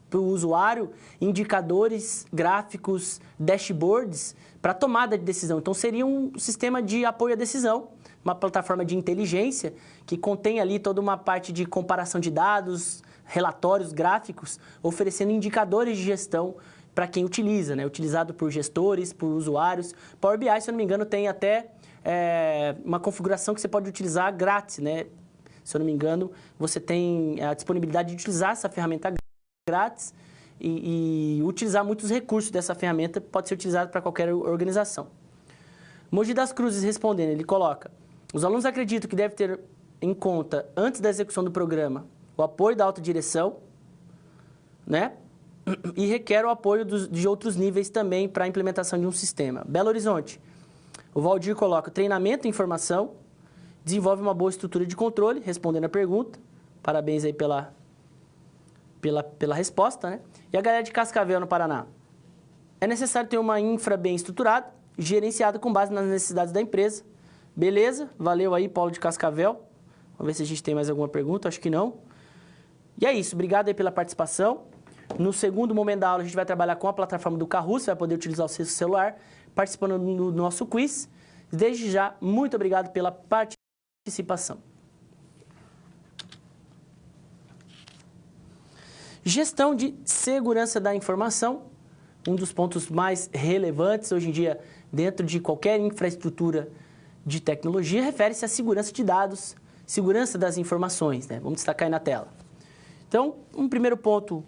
para o usuário indicadores, gráficos, dashboards para tomada de decisão. Então, seria um sistema de apoio à decisão, uma plataforma de inteligência que contém ali toda uma parte de comparação de dados, relatórios, gráficos, oferecendo indicadores de gestão para quem utiliza, né? Utilizado por gestores, por usuários. Power BI, se eu não me engano, tem até uma configuração que você pode utilizar grátis, né? Se eu não me engano, você tem a disponibilidade de utilizar essa ferramenta grátis e utilizar muitos recursos dessa ferramenta, pode ser utilizado para qualquer organização. Mogi das Cruzes respondendo, ele coloca, os alunos acreditam que deve ter em conta, antes da execução do programa, o apoio da autodireção, né? e requer o apoio de outros níveis também para a implementação de um sistema. Belo Horizonte, o Valdir coloca treinamento e informação, desenvolve uma boa estrutura de controle, respondendo a pergunta. Parabéns aí pela resposta, né? E a galera de Cascavel, no Paraná. É necessário ter uma infra bem estruturada, gerenciada com base nas necessidades da empresa. Beleza? Valeu aí, Paulo de Cascavel. Vamos ver se a gente tem mais alguma pergunta. Acho que não. E é isso. Obrigado aí pela participação. No segundo momento da aula, a gente vai trabalhar com a plataforma do Kahoot. Você vai poder utilizar o seu celular participando do nosso quiz. Desde já, muito obrigado pela participação. Gestão de segurança da informação, um dos pontos mais relevantes hoje em dia dentro de qualquer infraestrutura de tecnologia, refere-se à segurança de dados, segurança das informações, né? Vamos destacar aí na tela. Então, um primeiro ponto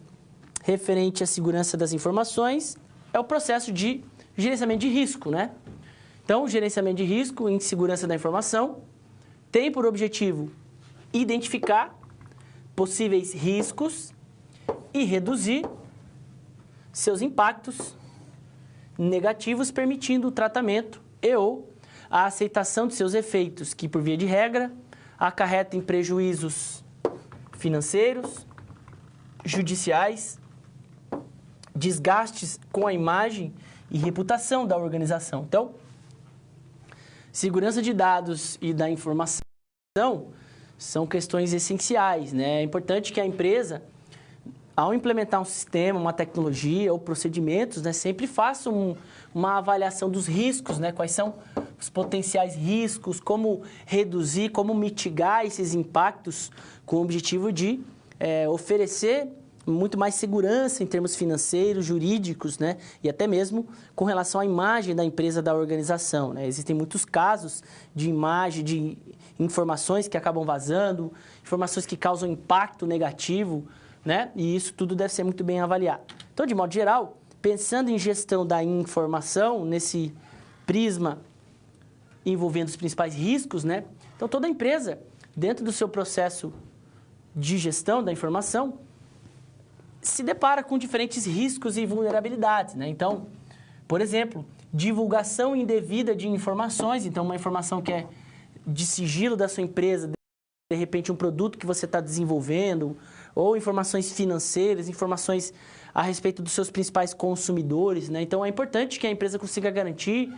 referente à segurança das informações é o processo de gerenciamento de risco, né? Então, o gerenciamento de risco em segurança da informação tem por objetivo identificar possíveis riscos e reduzir seus impactos negativos, permitindo o tratamento e ou a aceitação de seus efeitos, que, por via de regra, acarretem prejuízos financeiros, judiciais, desgastes com a imagem e reputação da organização. Então, segurança de dados e da informação são questões essenciais, né? É importante que a empresa, ao implementar um sistema, uma tecnologia ou procedimentos, né, sempre faça uma avaliação dos riscos, né? Quais são os potenciais riscos, como reduzir, como mitigar esses impactos com o objetivo de oferecer muito mais segurança em termos financeiros, jurídicos, né? E até mesmo com relação à imagem da empresa, da organização, né? Existem muitos casos de imagem, de informações que acabam vazando, informações que causam impacto negativo, né? E isso tudo deve ser muito bem avaliado. Então, de modo geral, pensando em gestão da informação, nesse prisma envolvendo os principais riscos, né? Então, toda empresa, dentro do seu processo de gestão da informação, se depara com diferentes riscos e vulnerabilidades, né? Então, por exemplo, divulgação indevida de informações. Então, uma informação que é de sigilo da sua empresa, de repente um produto que você está desenvolvendo, ou informações financeiras, informações a respeito dos seus principais consumidores, né? Então, é importante que a empresa consiga garantir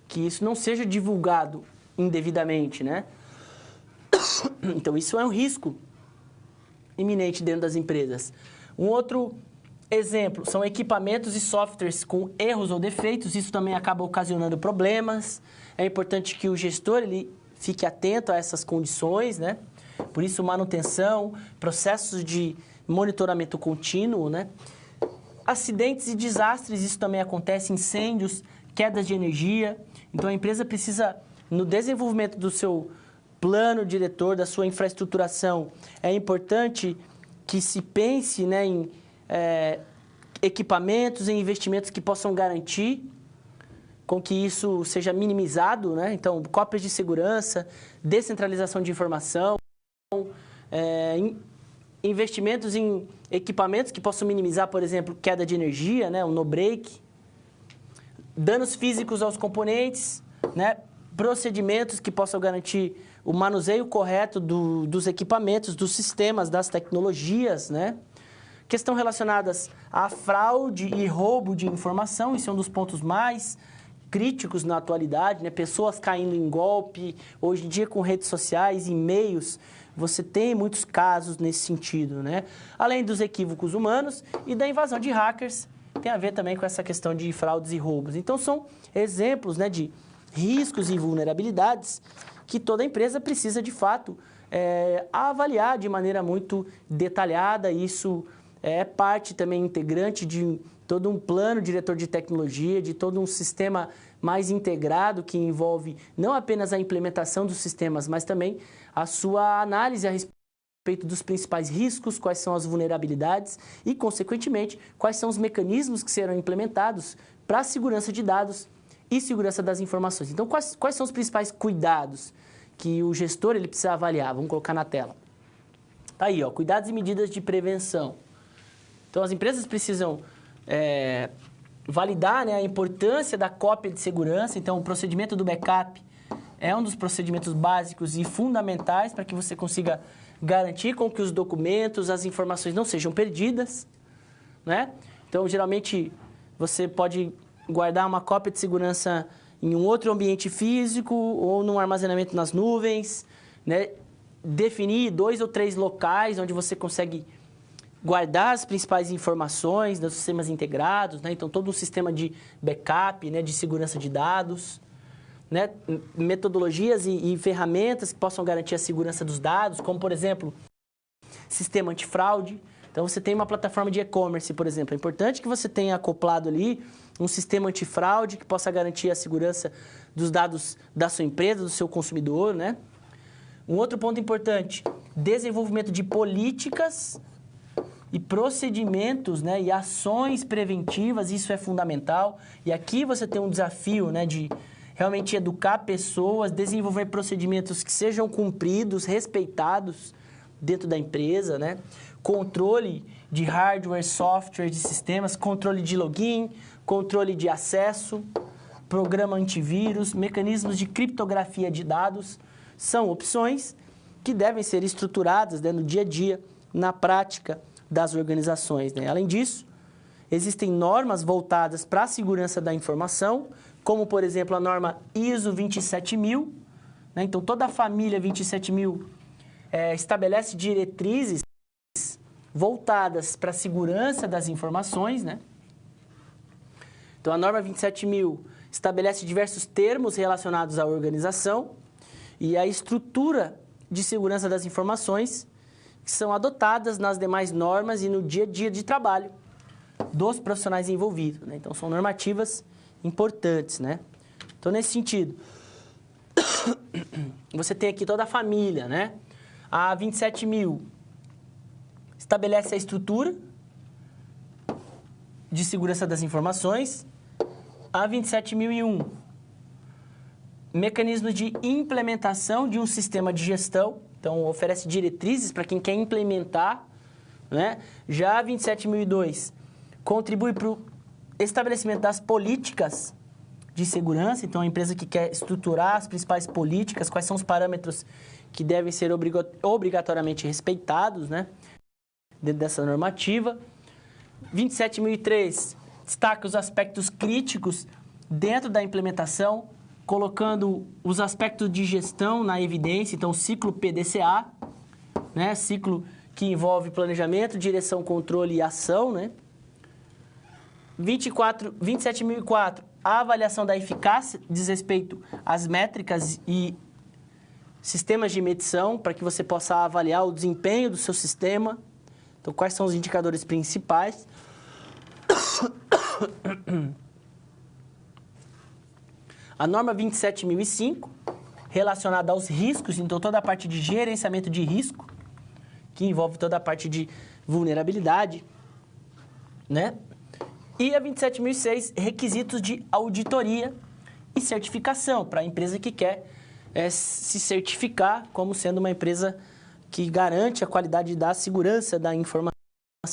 que isso não seja divulgado indevidamente, né? Então, isso é um risco iminente dentro das empresas. Um outro exemplo são equipamentos e softwares com erros ou defeitos. Isso também acaba ocasionando problemas. É importante que o gestor ele fique atento a essas condições, né? Por isso, manutenção, processos de monitoramento contínuo, né? Acidentes e desastres, isso também acontece, incêndios, quedas de energia. Então, a empresa precisa, no desenvolvimento do seu plano diretor, da sua infraestruturação, é importante que se pense, né, em equipamentos e investimentos que possam garantir com que isso seja minimizado, né? Então, cópias de segurança, descentralização de informação, investimentos em equipamentos que possam minimizar, por exemplo, queda de energia, né? Um no-break, danos físicos aos componentes, né? Procedimentos que possam garantir o manuseio correto dos equipamentos, dos sistemas, das tecnologias, né? Questão relacionadas à fraude e roubo de informação, isso é um dos pontos mais críticos na atualidade, né? Pessoas caindo em golpe, hoje em dia com redes sociais, e-mails, você tem muitos casos nesse sentido, né? Além dos equívocos humanos e da invasão de hackers, tem a ver também com essa questão de fraudes e roubos. Então, são exemplos, né, de riscos e vulnerabilidades que toda empresa precisa, de fato, avaliar de maneira muito detalhada. Isso é parte também integrante de todo um plano diretor de tecnologia, de todo um sistema mais integrado que envolve não apenas a implementação dos sistemas, mas também a sua análise a respeito dos principais riscos, quais são as vulnerabilidades e, consequentemente, quais são os mecanismos que serão implementados para a segurança de dados e segurança das informações. Então, quais são os principais cuidados que o gestor ele precisa avaliar? Vamos colocar na tela. Tá aí, ó, cuidados e medidas de prevenção. Então, as empresas precisam validar, né, a importância da cópia de segurança. Então, o procedimento do backup é um dos procedimentos básicos e fundamentais para que você consiga garantir com que os documentos, as informações não sejam perdidas, né? Então, geralmente, você pode guardar uma cópia de segurança em um outro ambiente físico ou num armazenamento nas nuvens, né? Definir 2 ou 3 locais onde você consegue guardar as principais informações dos sistemas integrados, né? Então, todo um sistema de backup, né, de segurança de dados, né? Metodologias e ferramentas que possam garantir a segurança dos dados, como, por exemplo, sistema antifraude. Então, você tem uma plataforma de e-commerce, por exemplo. É importante que você tenha acoplado ali um sistema antifraude que possa garantir a segurança dos dados da sua empresa, do seu consumidor, né? Um outro ponto importante, desenvolvimento de políticas e procedimentos, né, e ações preventivas, isso é fundamental. E aqui você tem um desafio, né, de realmente educar pessoas, desenvolver procedimentos que sejam cumpridos, respeitados dentro da empresa, né? Controle de hardware, software, de sistemas, controle de login, controle de acesso, programa antivírus, mecanismos de criptografia de dados, são opções que devem ser estruturadas, né, no dia a dia, na prática das organizações, né? Além disso, existem normas voltadas para a segurança da informação, como, por exemplo, a norma ISO 27000, né? Então, toda a família 27000 estabelece diretrizes voltadas para a segurança das informações, né? Então, a norma 27000 estabelece diversos termos relacionados à organização e à estrutura de segurança das informações que são adotadas nas demais normas e no dia a dia de trabalho dos profissionais envolvidos, né? Então, são normativas importantes, né? Então, nesse sentido, você tem aqui toda a família, né? A 27000 estabelece a estrutura de segurança das informações. A 27001, mecanismos de implementação de um sistema de gestão. Então, oferece diretrizes para quem quer implementar, né? Já a 27002 contribui para o estabelecimento das políticas de segurança. Então, a empresa que quer estruturar as principais políticas, quais são os parâmetros que devem ser obrigatoriamente respeitados, né, dentro dessa normativa. 27003 destaca os aspectos críticos dentro da implementação, colocando os aspectos de gestão na evidência. Então, o ciclo PDCA, né, ciclo que envolve planejamento, direção, controle e ação, né? 27004, a avaliação da eficácia diz respeito às métricas e sistemas de medição para que você possa avaliar o desempenho do seu sistema. Então, quais são os indicadores principais? A norma 27005, relacionada aos riscos, então toda a parte de gerenciamento de risco, que envolve toda a parte de vulnerabilidade, né? E a 27006, requisitos de auditoria e certificação para a empresa que quer se certificar como sendo uma empresa que garante a qualidade da segurança da informação.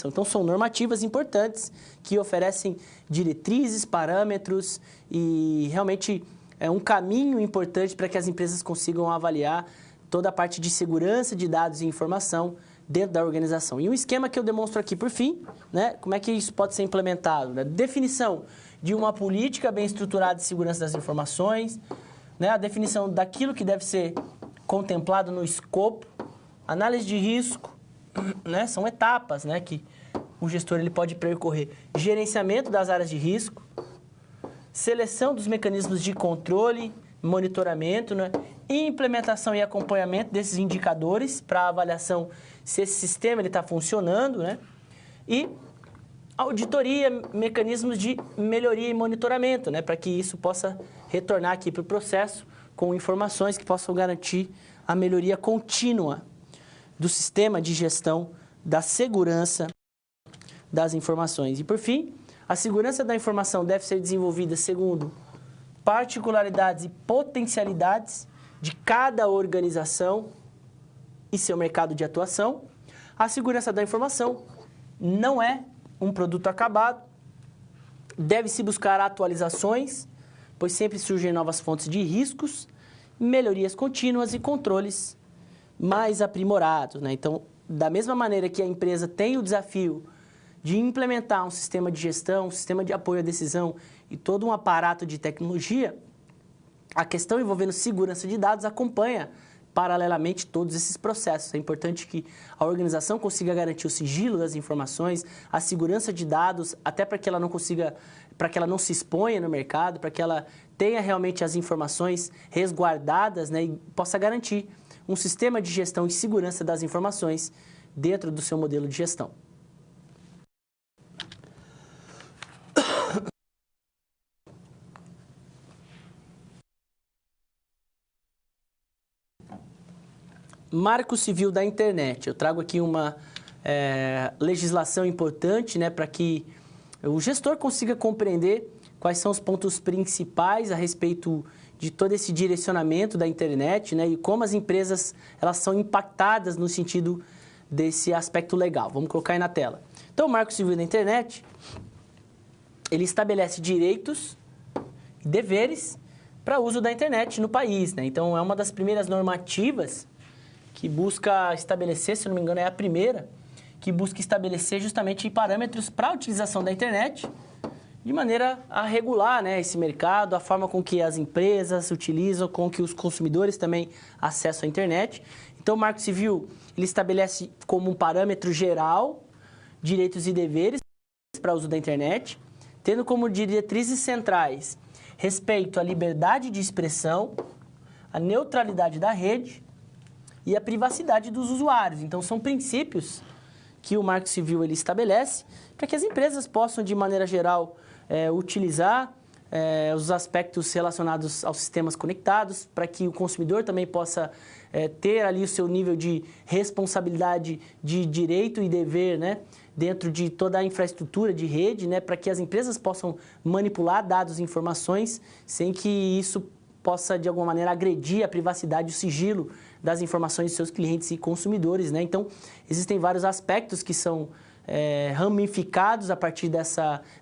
Então, são normativas importantes que oferecem diretrizes, parâmetros e realmente é um caminho importante para que as empresas consigam avaliar toda a parte de segurança de dados e informação dentro da organização. E um esquema que eu demonstro aqui por fim, né, como é que isso pode ser implementado? Né? Definição de uma política bem estruturada de segurança das informações, né, a definição daquilo que deve ser contemplado no escopo, análise de risco, né, são etapas, né, que o gestor ele pode percorrer. Gerenciamento das áreas de risco, seleção dos mecanismos de controle, monitoramento, né, implementação e acompanhamento desses indicadores para avaliação se esse sistema está funcionando, né, e auditoria, mecanismos de melhoria e monitoramento, né, para que isso possa retornar aqui para o processo com informações que possam garantir a melhoria contínua do sistema de gestão da segurança das informações. E, por fim, a segurança da informação deve ser desenvolvida segundo particularidades e potencialidades de cada organização e seu mercado de atuação. A segurança da informação não é um produto acabado, deve-se buscar atualizações, pois sempre surgem novas fontes de riscos, melhorias contínuas e controles mais aprimorados, né? Então, da mesma maneira que a empresa tem o desafio de implementar um sistema de gestão, um sistema de apoio à decisão e todo um aparato de tecnologia, a questão envolvendo segurança de dados acompanha paralelamente todos esses processos. É importante que a organização consiga garantir o sigilo das informações, a segurança de dados, até para que ela não se exponha no mercado, para que ela tenha realmente as informações resguardadas, né, e possa garantir um sistema de gestão e segurança das informações dentro do seu modelo de gestão. Marco Civil da Internet. Eu trago aqui uma legislação importante, né, para que o gestor consiga compreender quais são os pontos principais a respeito de todo esse direcionamento da internet, né, e como as empresas elas são impactadas no sentido desse aspecto legal. Vamos colocar aí na tela. Então, o Marco Civil da Internet, ele estabelece direitos e deveres para uso da internet no país, né? Então, é uma das primeiras normativas que busca estabelecer, se não me engano, é a primeira, que busca estabelecer justamente parâmetros para a utilização da internet, de maneira a regular, né, esse mercado, a forma com que as empresas utilizam, com que os consumidores também acessam a internet. Então, o Marco Civil ele estabelece como um parâmetro geral direitos e deveres para o uso da internet, tendo como diretrizes centrais respeito à liberdade de expressão, a neutralidade da rede e a privacidade dos usuários. Então, são princípios que o Marco Civil ele estabelece para que as empresas possam, de maneira geral, utilizar os aspectos relacionados aos sistemas conectados, para que o consumidor também possa ter ali o seu nível de responsabilidade de direito e dever, né, dentro de toda a infraestrutura de rede, né, para que as empresas possam manipular dados e informações sem que isso possa, de alguma maneira, agredir a privacidade e o sigilo das informações de seus clientes e consumidores, né? Então, existem vários aspectos que são ramificados a partir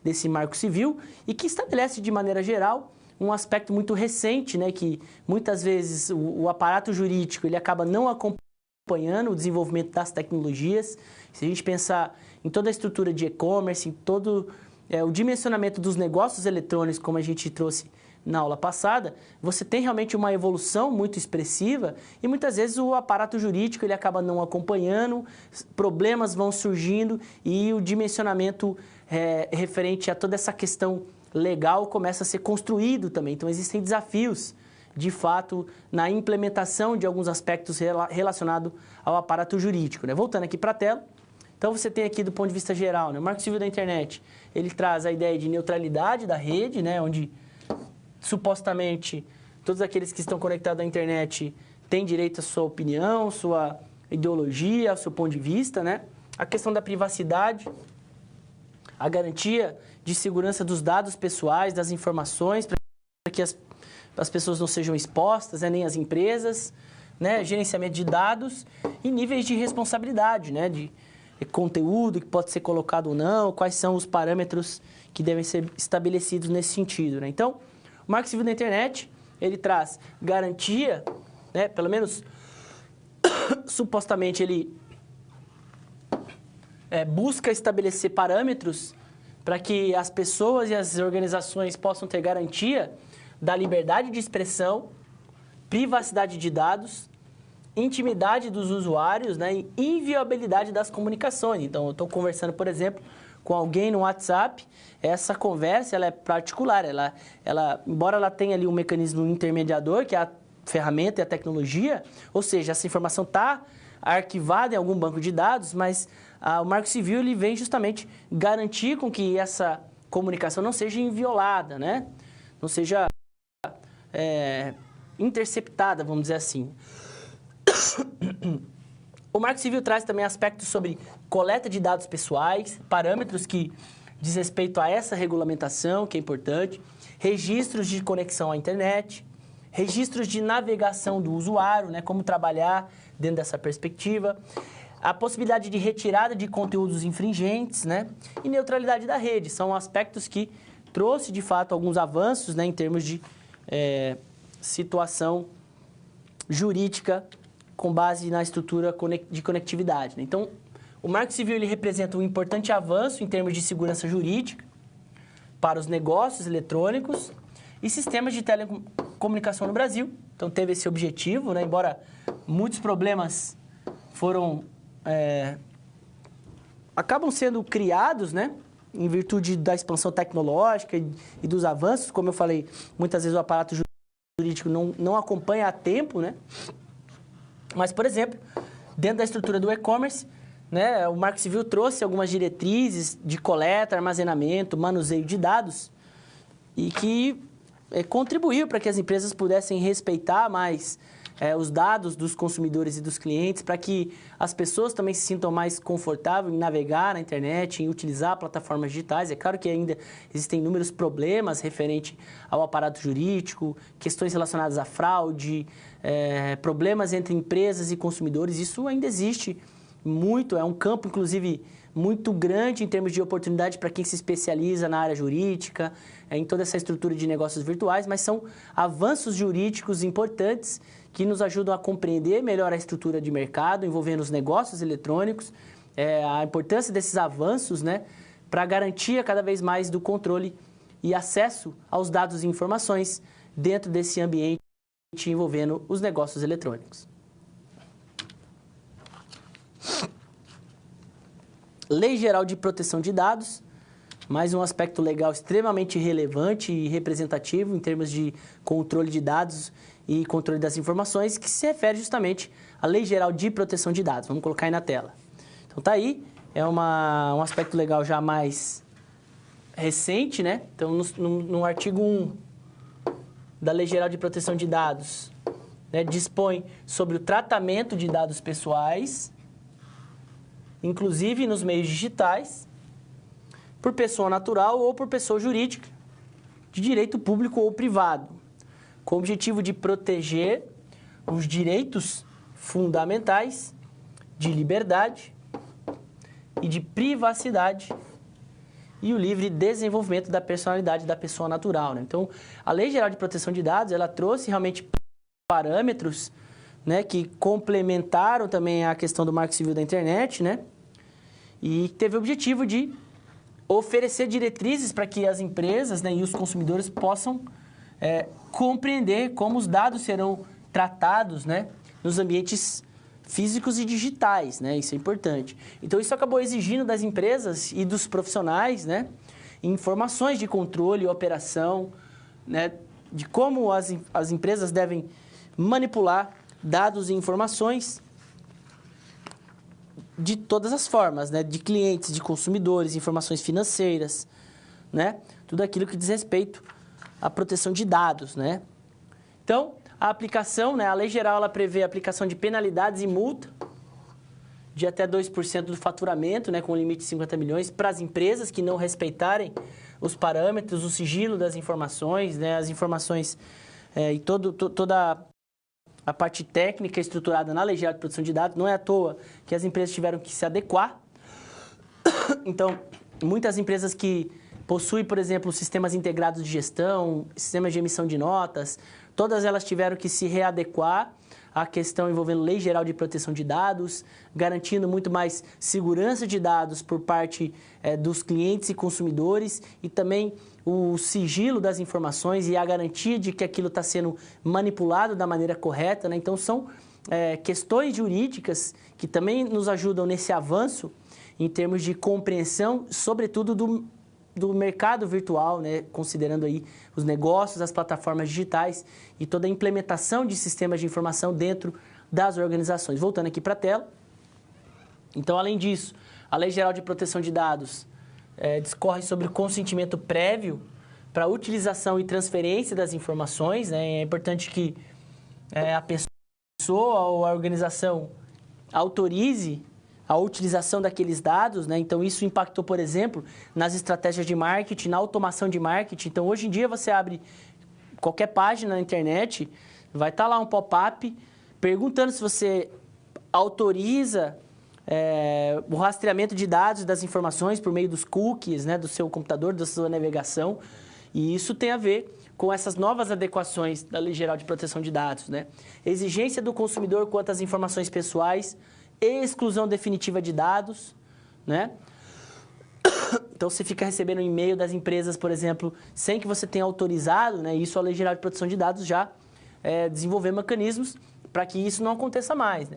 desse Marco Civil e que estabelece, de maneira geral, um aspecto muito recente, né? Que muitas vezes o aparato jurídico ele acaba não acompanhando o desenvolvimento das tecnologias. Se a gente pensar em toda a estrutura de e-commerce, em todo o dimensionamento dos negócios eletrônicos, como a gente trouxe na aula passada, você tem realmente uma evolução muito expressiva e muitas vezes o aparato jurídico ele acaba não acompanhando, problemas vão surgindo e o dimensionamento referente a toda essa questão legal começa a ser construído também. Então, existem desafios, de fato, na implementação de alguns aspectos relacionados ao aparato jurídico, né? Voltando aqui para a tela. Então, você tem aqui do ponto de vista geral, né? O Marco Civil da Internet, ele traz a ideia de neutralidade da rede, né? Onde supostamente, todos aqueles que estão conectados à internet têm direito à sua opinião, sua ideologia, ao seu ponto de vista, né? A questão da privacidade, a garantia de segurança dos dados pessoais, das informações, para que as pessoas não sejam expostas, né? Nem as empresas, né? Gerenciamento de dados e níveis de responsabilidade, né? De conteúdo que pode ser colocado ou não, quais são os parâmetros que devem ser estabelecidos nesse sentido, né? Então, o Marco Civil da Internet, ele traz garantia, né, pelo menos supostamente ele busca estabelecer parâmetros para que as pessoas e as organizações possam ter garantia da liberdade de expressão, privacidade de dados, intimidade dos usuários, né, e inviolabilidade das comunicações. Então, eu estou conversando, por exemplo, com alguém no WhatsApp, essa conversa ela é particular, embora ela tenha ali um mecanismo intermediador, que é a ferramenta e a tecnologia, ou seja, essa informação está arquivada em algum banco de dados, mas o Marco Civil ele vem justamente garantir com que essa comunicação não seja inviolada, né? Não seja interceptada, vamos dizer assim. O Marco Civil traz também aspectos sobre coleta de dados pessoais, parâmetros que diz respeito a essa regulamentação, que é importante, registros de conexão à internet, registros de navegação do usuário, né, como trabalhar dentro dessa perspectiva, A possibilidade de retirada de conteúdos infringentes, né? E neutralidade da rede. São aspectos que trouxe, de fato, alguns avanços, né, em termos de situação jurídica com base na estrutura de conectividade, né? Então, o Marco Civil ele representa um importante avanço em termos de segurança jurídica para os negócios eletrônicos e sistemas de telecomunicação no Brasil. Então, teve esse objetivo, né? Embora muitos problemas acabam sendo criados, né? Em virtude da expansão tecnológica e dos avanços. Como eu falei, muitas vezes o aparato jurídico não acompanha a tempo, né? Mas, por exemplo, dentro da estrutura do e-commerce, né, o Marco Civil trouxe algumas diretrizes de coleta, armazenamento, manuseio de dados e que contribuiu para que as empresas pudessem respeitar mais os dados dos consumidores e dos clientes, para que as pessoas também se sintam mais confortáveis em navegar na internet, em utilizar plataformas digitais. É claro que ainda existem inúmeros problemas referentes ao aparato jurídico, questões relacionadas à fraude, problemas entre empresas e consumidores. Isso ainda existe muito, é um campo, inclusive, muito grande em termos de oportunidade para quem se especializa na área jurídica, em toda essa estrutura de negócios virtuais, mas são avanços jurídicos importantes que nos ajudam a compreender melhor a estrutura de mercado envolvendo os negócios eletrônicos, a importância desses avanços, né, para a garantia cada vez mais do controle e acesso aos dados e informações dentro desse ambiente envolvendo os negócios eletrônicos. Lei Geral de Proteção de Dados, mais um aspecto legal extremamente relevante e representativo em termos de controle de dados e controle das informações, que se refere justamente à Lei Geral de Proteção de Dados. Vamos colocar aí na tela. Então tá aí, é um aspecto legal já mais recente, né? Então no artigo 1 da Lei Geral de Proteção de Dados, né, dispõe sobre o tratamento de dados pessoais, inclusive nos meios digitais, por pessoa natural ou por pessoa jurídica, de direito público ou privado, com o objetivo de proteger os direitos fundamentais de liberdade e de privacidade e o livre desenvolvimento da personalidade da pessoa natural, né? Então, a Lei Geral de Proteção de Dados, ela trouxe realmente parâmetros, né, que complementaram também a questão do Marco Civil da Internet, né? E teve o objetivo de oferecer diretrizes para que as empresas, né, e os consumidores possam compreender como os dados serão tratados, né, nos ambientes físicos e digitais, né? Isso é importante. Então, isso acabou exigindo das empresas e dos profissionais, né, informações de controle e operação, né, de como as empresas devem manipular dados e informações de todas as formas, né? De clientes, de consumidores, informações financeiras, né? Tudo aquilo que diz respeito à proteção de dados, né? Então, a aplicação, né? A Lei Geral, ela prevê a aplicação de penalidades e multa de até 2% do faturamento, né? Com limite de 50 milhões para as empresas que não respeitarem os parâmetros, o sigilo das informações, né? As informações e toda a parte técnica estruturada na Lei Geral de Proteção de Dados. Não é à toa que as empresas tiveram que se adequar. Então, muitas empresas que possuem, por exemplo, sistemas integrados de gestão, sistemas de emissão de notas, todas elas tiveram que se readequar à questão envolvendo Lei Geral de Proteção de Dados, garantindo muito mais segurança de dados por parte dos clientes e consumidores e também o sigilo das informações e a garantia de que aquilo está sendo manipulado da maneira correta, né? Então, são questões jurídicas que também nos ajudam nesse avanço em termos de compreensão, sobretudo do mercado virtual, né? Considerando aí os negócios, as plataformas digitais e toda a implementação de sistemas de informação dentro das organizações. Voltando aqui para a tela. Então, além disso, a Lei Geral de Proteção de Dados discorre sobre o consentimento prévio para a utilização e transferência das informações, né? É importante que a pessoa ou a organização autorize a utilização daqueles dados, né? Então, isso impactou, por exemplo, nas estratégias de marketing, na automação de marketing. Então, hoje em dia, você abre qualquer página na internet, vai estar lá um pop-up perguntando se você autoriza o rastreamento de dados e das informações por meio dos cookies, né, do seu computador, da sua navegação. E isso tem a ver com essas novas adequações da Lei Geral de Proteção de Dados, né? Exigência do consumidor quanto às informações pessoais, exclusão definitiva de dados, né? Então, você fica recebendo um e-mail das empresas, por exemplo, sem que você tenha autorizado, né? Isso a Lei Geral de Proteção de Dados já desenvolver mecanismos para que isso não aconteça mais, né?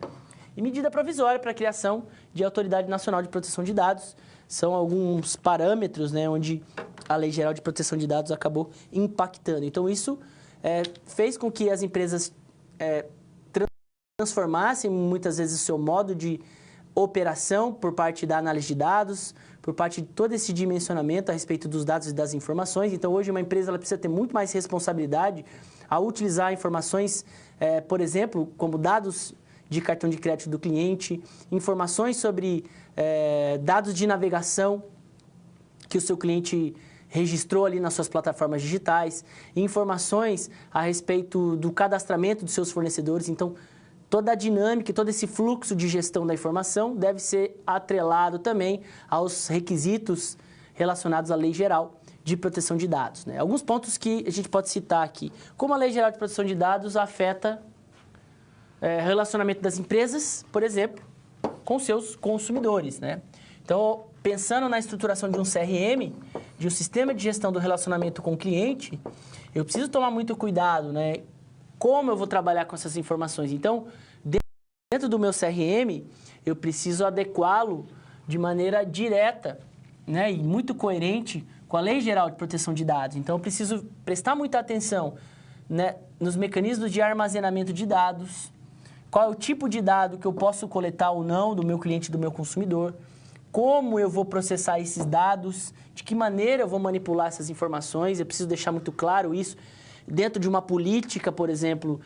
E medida provisória para a criação de Autoridade Nacional de Proteção de Dados. São alguns parâmetros, né, onde a Lei Geral de Proteção de Dados acabou impactando. Então, isso fez com que as empresas transformassem, muitas vezes, o seu modo de operação por parte da análise de dados, por parte de todo esse dimensionamento a respeito dos dados e das informações. Então, hoje, uma empresa ela precisa ter muito mais responsabilidade ao utilizar informações, por exemplo, como dados de cartão de crédito do cliente, informações sobre dados de navegação que o seu cliente registrou ali nas suas plataformas digitais, informações a respeito do cadastramento dos seus fornecedores. Então, toda a dinâmica, todo esse fluxo de gestão da informação deve ser atrelado também aos requisitos relacionados à Lei Geral de Proteção de Dados, né? Alguns pontos que a gente pode citar aqui. Como a Lei Geral de Proteção de Dados afeta relacionamento das empresas, por exemplo, com seus consumidores, né? Então, pensando na estruturação de um CRM, de um sistema de gestão do relacionamento com o cliente, eu preciso tomar muito cuidado, né? Como eu vou trabalhar com essas informações? Então, dentro do meu CRM, eu preciso adequá-lo de maneira direta, né? E muito coerente com a Lei Geral de Proteção de Dados. Então, eu preciso prestar muita atenção, né, nos mecanismos de armazenamento de dados, qual é o tipo de dado que eu posso coletar ou não do meu cliente, do meu consumidor, como eu vou processar esses dados, de que maneira eu vou manipular essas informações. Eu preciso deixar muito claro isso dentro de uma política, por exemplo,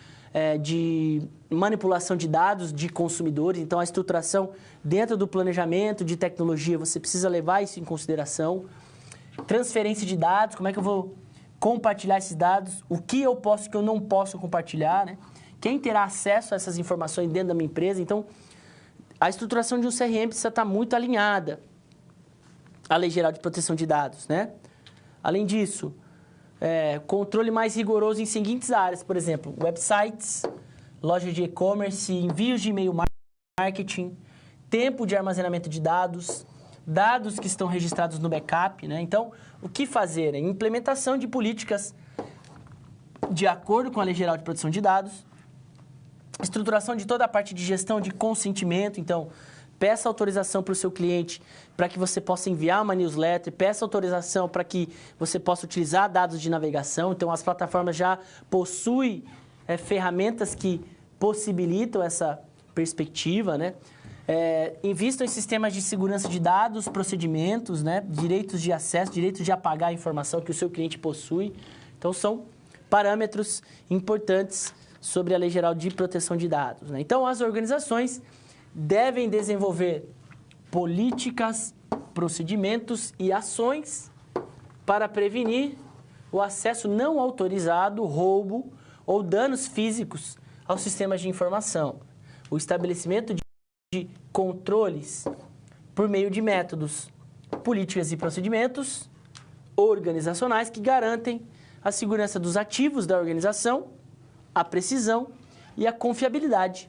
de manipulação de dados de consumidores. Então, a estruturação dentro do planejamento de tecnologia, você precisa levar isso em consideração. Transferência de dados, como é que eu vou compartilhar esses dados, o que eu posso e o que eu não posso compartilhar, né? Quem terá acesso a essas informações dentro da minha empresa? Então, a estruturação de um CRM precisa estar muito alinhada à Lei Geral de Proteção de Dados, né? Além disso, controle mais rigoroso em seguintes áreas, por exemplo, websites, lojas de e-commerce, envios de e-mail marketing, tempo de armazenamento de dados, dados que estão registrados no backup, né? Então, o que fazer? Implementação de políticas de acordo com a Lei Geral de Proteção de Dados, estruturação de toda a parte de gestão de consentimento. Então, peça autorização para o seu cliente para que você possa enviar uma newsletter, peça autorização para que você possa utilizar dados de navegação. Então, as plataformas já possuem ferramentas que possibilitam essa perspectiva, né? Invistam em sistemas de segurança de dados, procedimentos, né? Direitos de acesso, direitos de apagar a informação que o seu cliente possui. Então, são parâmetros importantes sobre a Lei Geral de Proteção de Dados, né? Então, as organizações devem desenvolver políticas, procedimentos e ações para prevenir o acesso não autorizado, roubo ou danos físicos aos sistemas de informação. O estabelecimento de controles por meio de métodos, políticas e procedimentos organizacionais que garantem a segurança dos ativos da organização, a precisão e a confiabilidade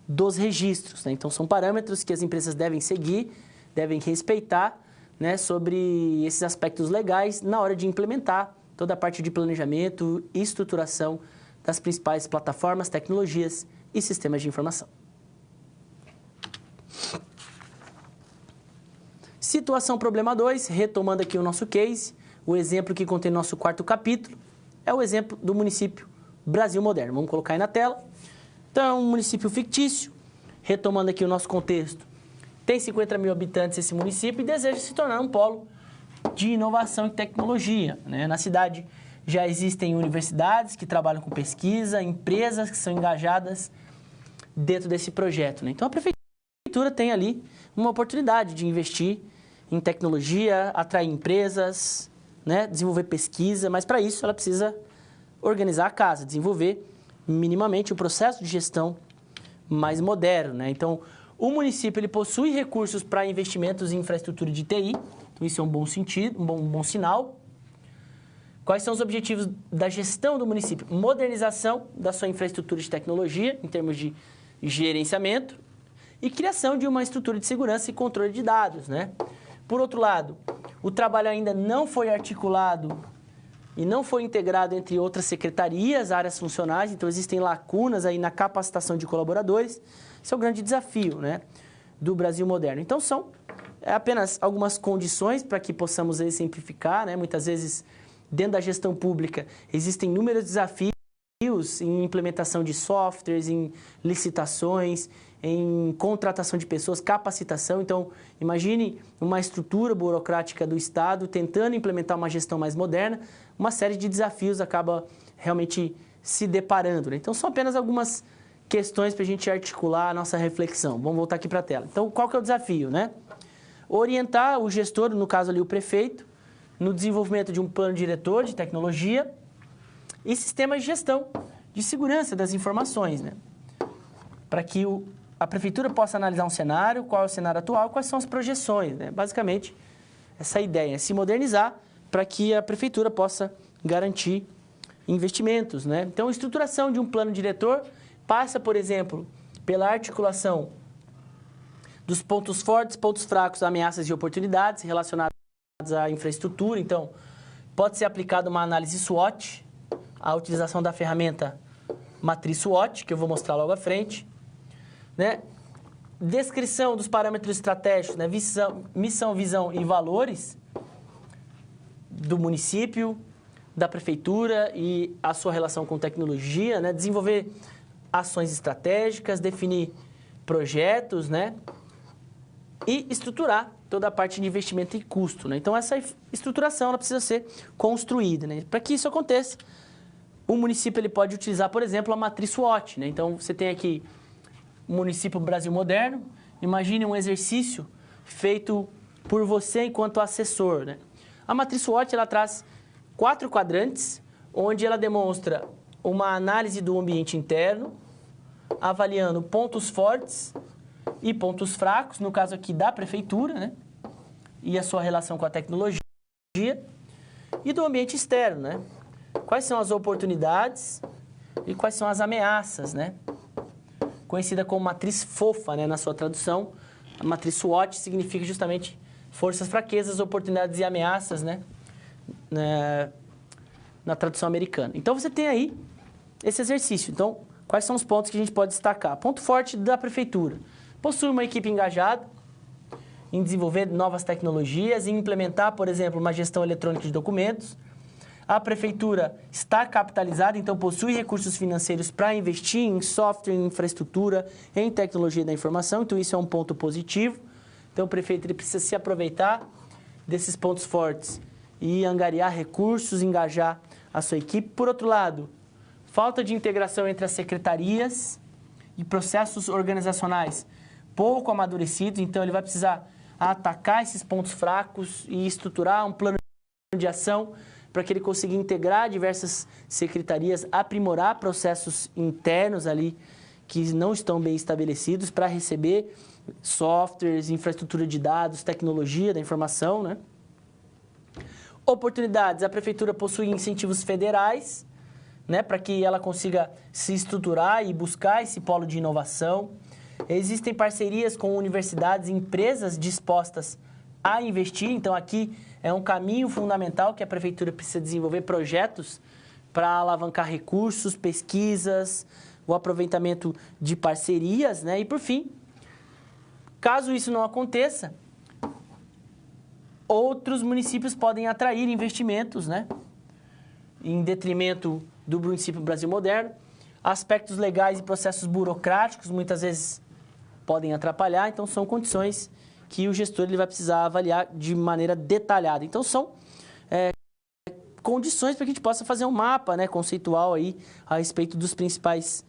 dos registros, né? Então, são parâmetros que as empresas devem seguir, devem respeitar, né, sobre esses aspectos legais na hora de implementar toda a parte de planejamento e estruturação das principais plataformas, tecnologias e sistemas de informação. Situação problema 2, retomando aqui o nosso case, o exemplo que contém no nosso quarto capítulo, é o exemplo do município Brasil Moderno. Vamos colocar aí na tela. Então, é um município fictício, retomando aqui o nosso contexto. Tem 50 mil habitantes esse município e deseja se tornar um polo de inovação e tecnologia, né? Na cidade já existem universidades que trabalham com pesquisa, empresas que são engajadas dentro desse projeto, né? Então, a prefeitura tem ali uma oportunidade de investir em tecnologia, atrair empresas, né? Desenvolver pesquisa, mas para isso ela precisa organizar a casa, desenvolver minimamente o processo de gestão mais moderno, né? Então, O município ele possui recursos para investimentos em infraestrutura de TI, então isso é um bom sentido, um bom sinal. Quais são os objetivos da gestão do município? Modernização da sua infraestrutura de tecnologia, em termos de gerenciamento, e criação de uma estrutura de segurança e controle de dados, né? Por outro lado, o trabalho ainda não foi articulado e não foi integrado entre outras secretarias, áreas funcionais, então existem lacunas aí na capacitação de colaboradores. Esse é o grande desafio, né, do Brasil moderno. Então, são apenas algumas condições para que possamos exemplificar, né? Muitas vezes, dentro da gestão pública, existem inúmeros desafios em implementação de softwares, em licitações, em contratação de pessoas, capacitação. Então, imagine uma estrutura burocrática do Estado tentando implementar uma gestão mais moderna, uma série de desafios acaba realmente se deparando, né? Então, são apenas algumas questões para a gente articular a nossa reflexão. Vamos voltar aqui para a tela. Então, qual que é o desafio, né? Orientar o gestor, no caso ali o prefeito, no desenvolvimento de um plano diretor de tecnologia e sistemas de gestão de segurança das informações, né? Para que a prefeitura possa analisar um cenário, qual é o cenário atual, quais são as projeções, né? Basicamente, essa ideia é se modernizar para que a prefeitura possa garantir investimentos, né? Então, a estruturação de um plano diretor passa, por exemplo, pela articulação dos pontos fortes, pontos fracos, ameaças e oportunidades relacionadas à infraestrutura. Então, pode ser aplicada uma análise SWOT, a utilização da ferramenta matriz SWOT, que eu vou mostrar logo à frente, né? Descrição dos parâmetros estratégicos, né? Missão, visão e valores do município, da prefeitura e a sua relação com tecnologia, né? Desenvolver ações estratégicas, definir projetos, né? E estruturar toda a parte de investimento e custo, né? Então, essa estruturação ela precisa ser construída, né? Para que isso aconteça, o município ele pode utilizar, por exemplo, a matriz SWOT, né? Então, você tem aqui o município Brasil Moderno. Imagine um exercício feito por você enquanto assessor, né? A matriz SWOT ela traz 4 quadrantes, onde ela demonstra uma análise do ambiente interno, avaliando pontos fortes e pontos fracos, no caso aqui da prefeitura, né? E a sua relação com a tecnologia, e do ambiente externo, né? Quais são as oportunidades e quais são as ameaças, né? Conhecida como matriz FOFA, né? Na sua tradução, a matriz SWOT significa justamente forças, fraquezas, oportunidades e ameaças, né? Na tradução americana. Então, você tem aí esse exercício. Então, quais são os pontos que a gente pode destacar? Ponto forte da prefeitura. Possui uma equipe engajada em desenvolver novas tecnologias e implementar, por exemplo, uma gestão eletrônica de documentos. A prefeitura está capitalizada, então possui recursos financeiros para investir em software, em infraestrutura, em tecnologia da informação. Então, isso é um ponto positivo. Então, o prefeito ele precisa se aproveitar desses pontos fortes e angariar recursos, engajar a sua equipe. Por outro lado, falta de integração entre as secretarias e processos organizacionais pouco amadurecidos. Então, ele vai precisar atacar esses pontos fracos e estruturar um plano de ação para que ele consiga integrar diversas secretarias, aprimorar processos internos ali que não estão bem estabelecidos para receber softwares, infraestrutura de dados, tecnologia da informação, né? Oportunidades. A prefeitura possui incentivos federais, né, para que ela consiga se estruturar e buscar esse polo de inovação. Existem parcerias com universidades e empresas dispostas a investir. Então, aqui é um caminho fundamental que a prefeitura precisa desenvolver projetos para alavancar recursos, pesquisas, o aproveitamento de parcerias, né? E, por fim, caso isso não aconteça, outros municípios podem atrair investimentos, né? Em detrimento do município Brasil Moderno. Aspectos legais e processos burocráticos muitas vezes podem atrapalhar, então são condições que o gestor ele vai precisar avaliar de maneira detalhada. Então, são condições para que a gente possa fazer um mapa, né, conceitual aí a respeito dos principais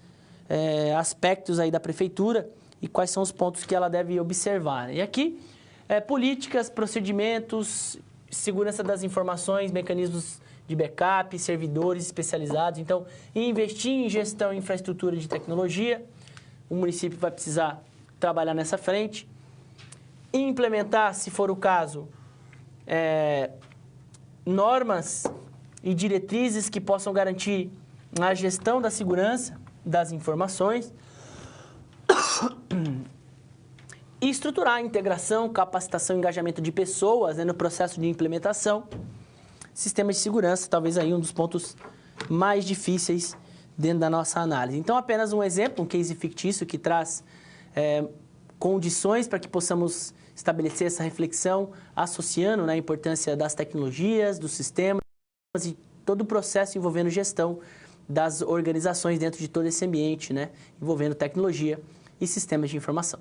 aspectos aí da prefeitura e quais são os pontos que ela deve observar. E aqui, políticas, procedimentos, segurança das informações, mecanismos de backup, servidores especializados. Então, investir em gestão e infraestrutura de tecnologia, o município vai precisar trabalhar nessa frente. Implementar, se for o caso, normas e diretrizes que possam garantir a gestão da segurança das informações. E estruturar a integração, capacitação e engajamento de pessoas, né, no processo de implementação. Sistemas de segurança, talvez aí um dos pontos mais difíceis dentro da nossa análise. Então, apenas um exemplo, um case fictício que traz condições para que possamos estabelecer essa reflexão, associando, né, a importância das tecnologias, dos sistemas e todo o processo envolvendo gestão das organizações dentro de todo esse ambiente, né, envolvendo tecnologia e sistemas de informação.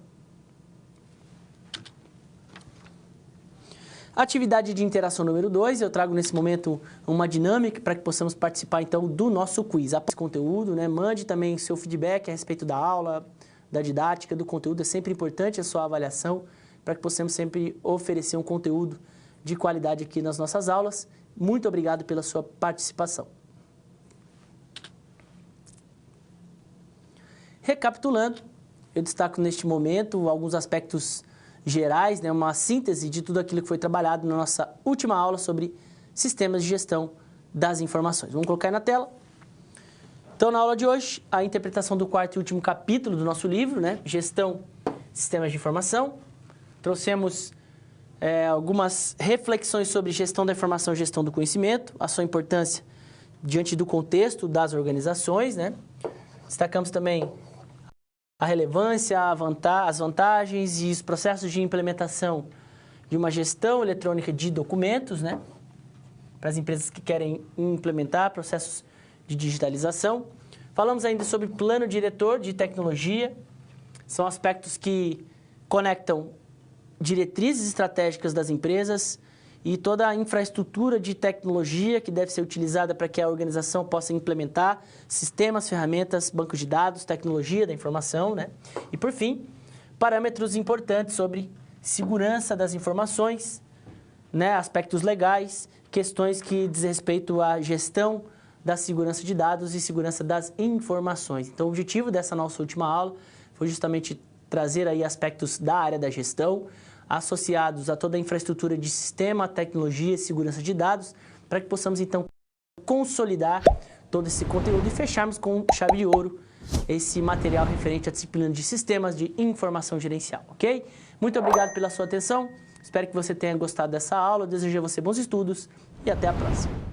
Atividade de interação número 2, eu trago nesse momento uma dinâmica para que possamos participar então do nosso quiz. Após esse conteúdo, né, mande também seu feedback a respeito da aula, da didática, do conteúdo. É sempre importante a sua avaliação para que possamos sempre oferecer um conteúdo de qualidade aqui nas nossas aulas. Muito obrigado pela sua participação. Recapitulando, eu destaco neste momento alguns aspectos gerais, né, uma síntese de tudo aquilo que foi trabalhado na nossa última aula sobre sistemas de gestão das informações. Vamos colocar aí na tela. Então, na aula de hoje, a interpretação do quarto e último capítulo do nosso livro, né, Gestão de Sistemas de Informação. Trouxemos algumas reflexões sobre gestão da informação e gestão do conhecimento, a sua importância diante do contexto das organizações, né. Destacamos também a relevância, as vantagens e os processos de implementação de uma gestão eletrônica de documentos, né, para as empresas que querem implementar processos de digitalização. Falamos ainda sobre plano diretor de tecnologia, são aspectos que conectam diretrizes estratégicas das empresas e toda a infraestrutura de tecnologia que deve ser utilizada para que a organização possa implementar sistemas, ferramentas, bancos de dados, tecnologia da informação, né? E, por fim, parâmetros importantes sobre segurança das informações, né? Aspectos legais, questões que diz respeito à gestão da segurança de dados e segurança das informações. Então, o objetivo dessa nossa última aula foi justamente trazer aí aspectos da área da gestão, associados a toda a infraestrutura de sistema, tecnologia e segurança de dados, para que possamos, então, consolidar todo esse conteúdo e fecharmos com chave de ouro esse material referente à disciplina de sistemas de informação gerencial, ok? Muito obrigado pela sua atenção, espero que você tenha gostado dessa aula, desejo a você bons estudos e até a próxima.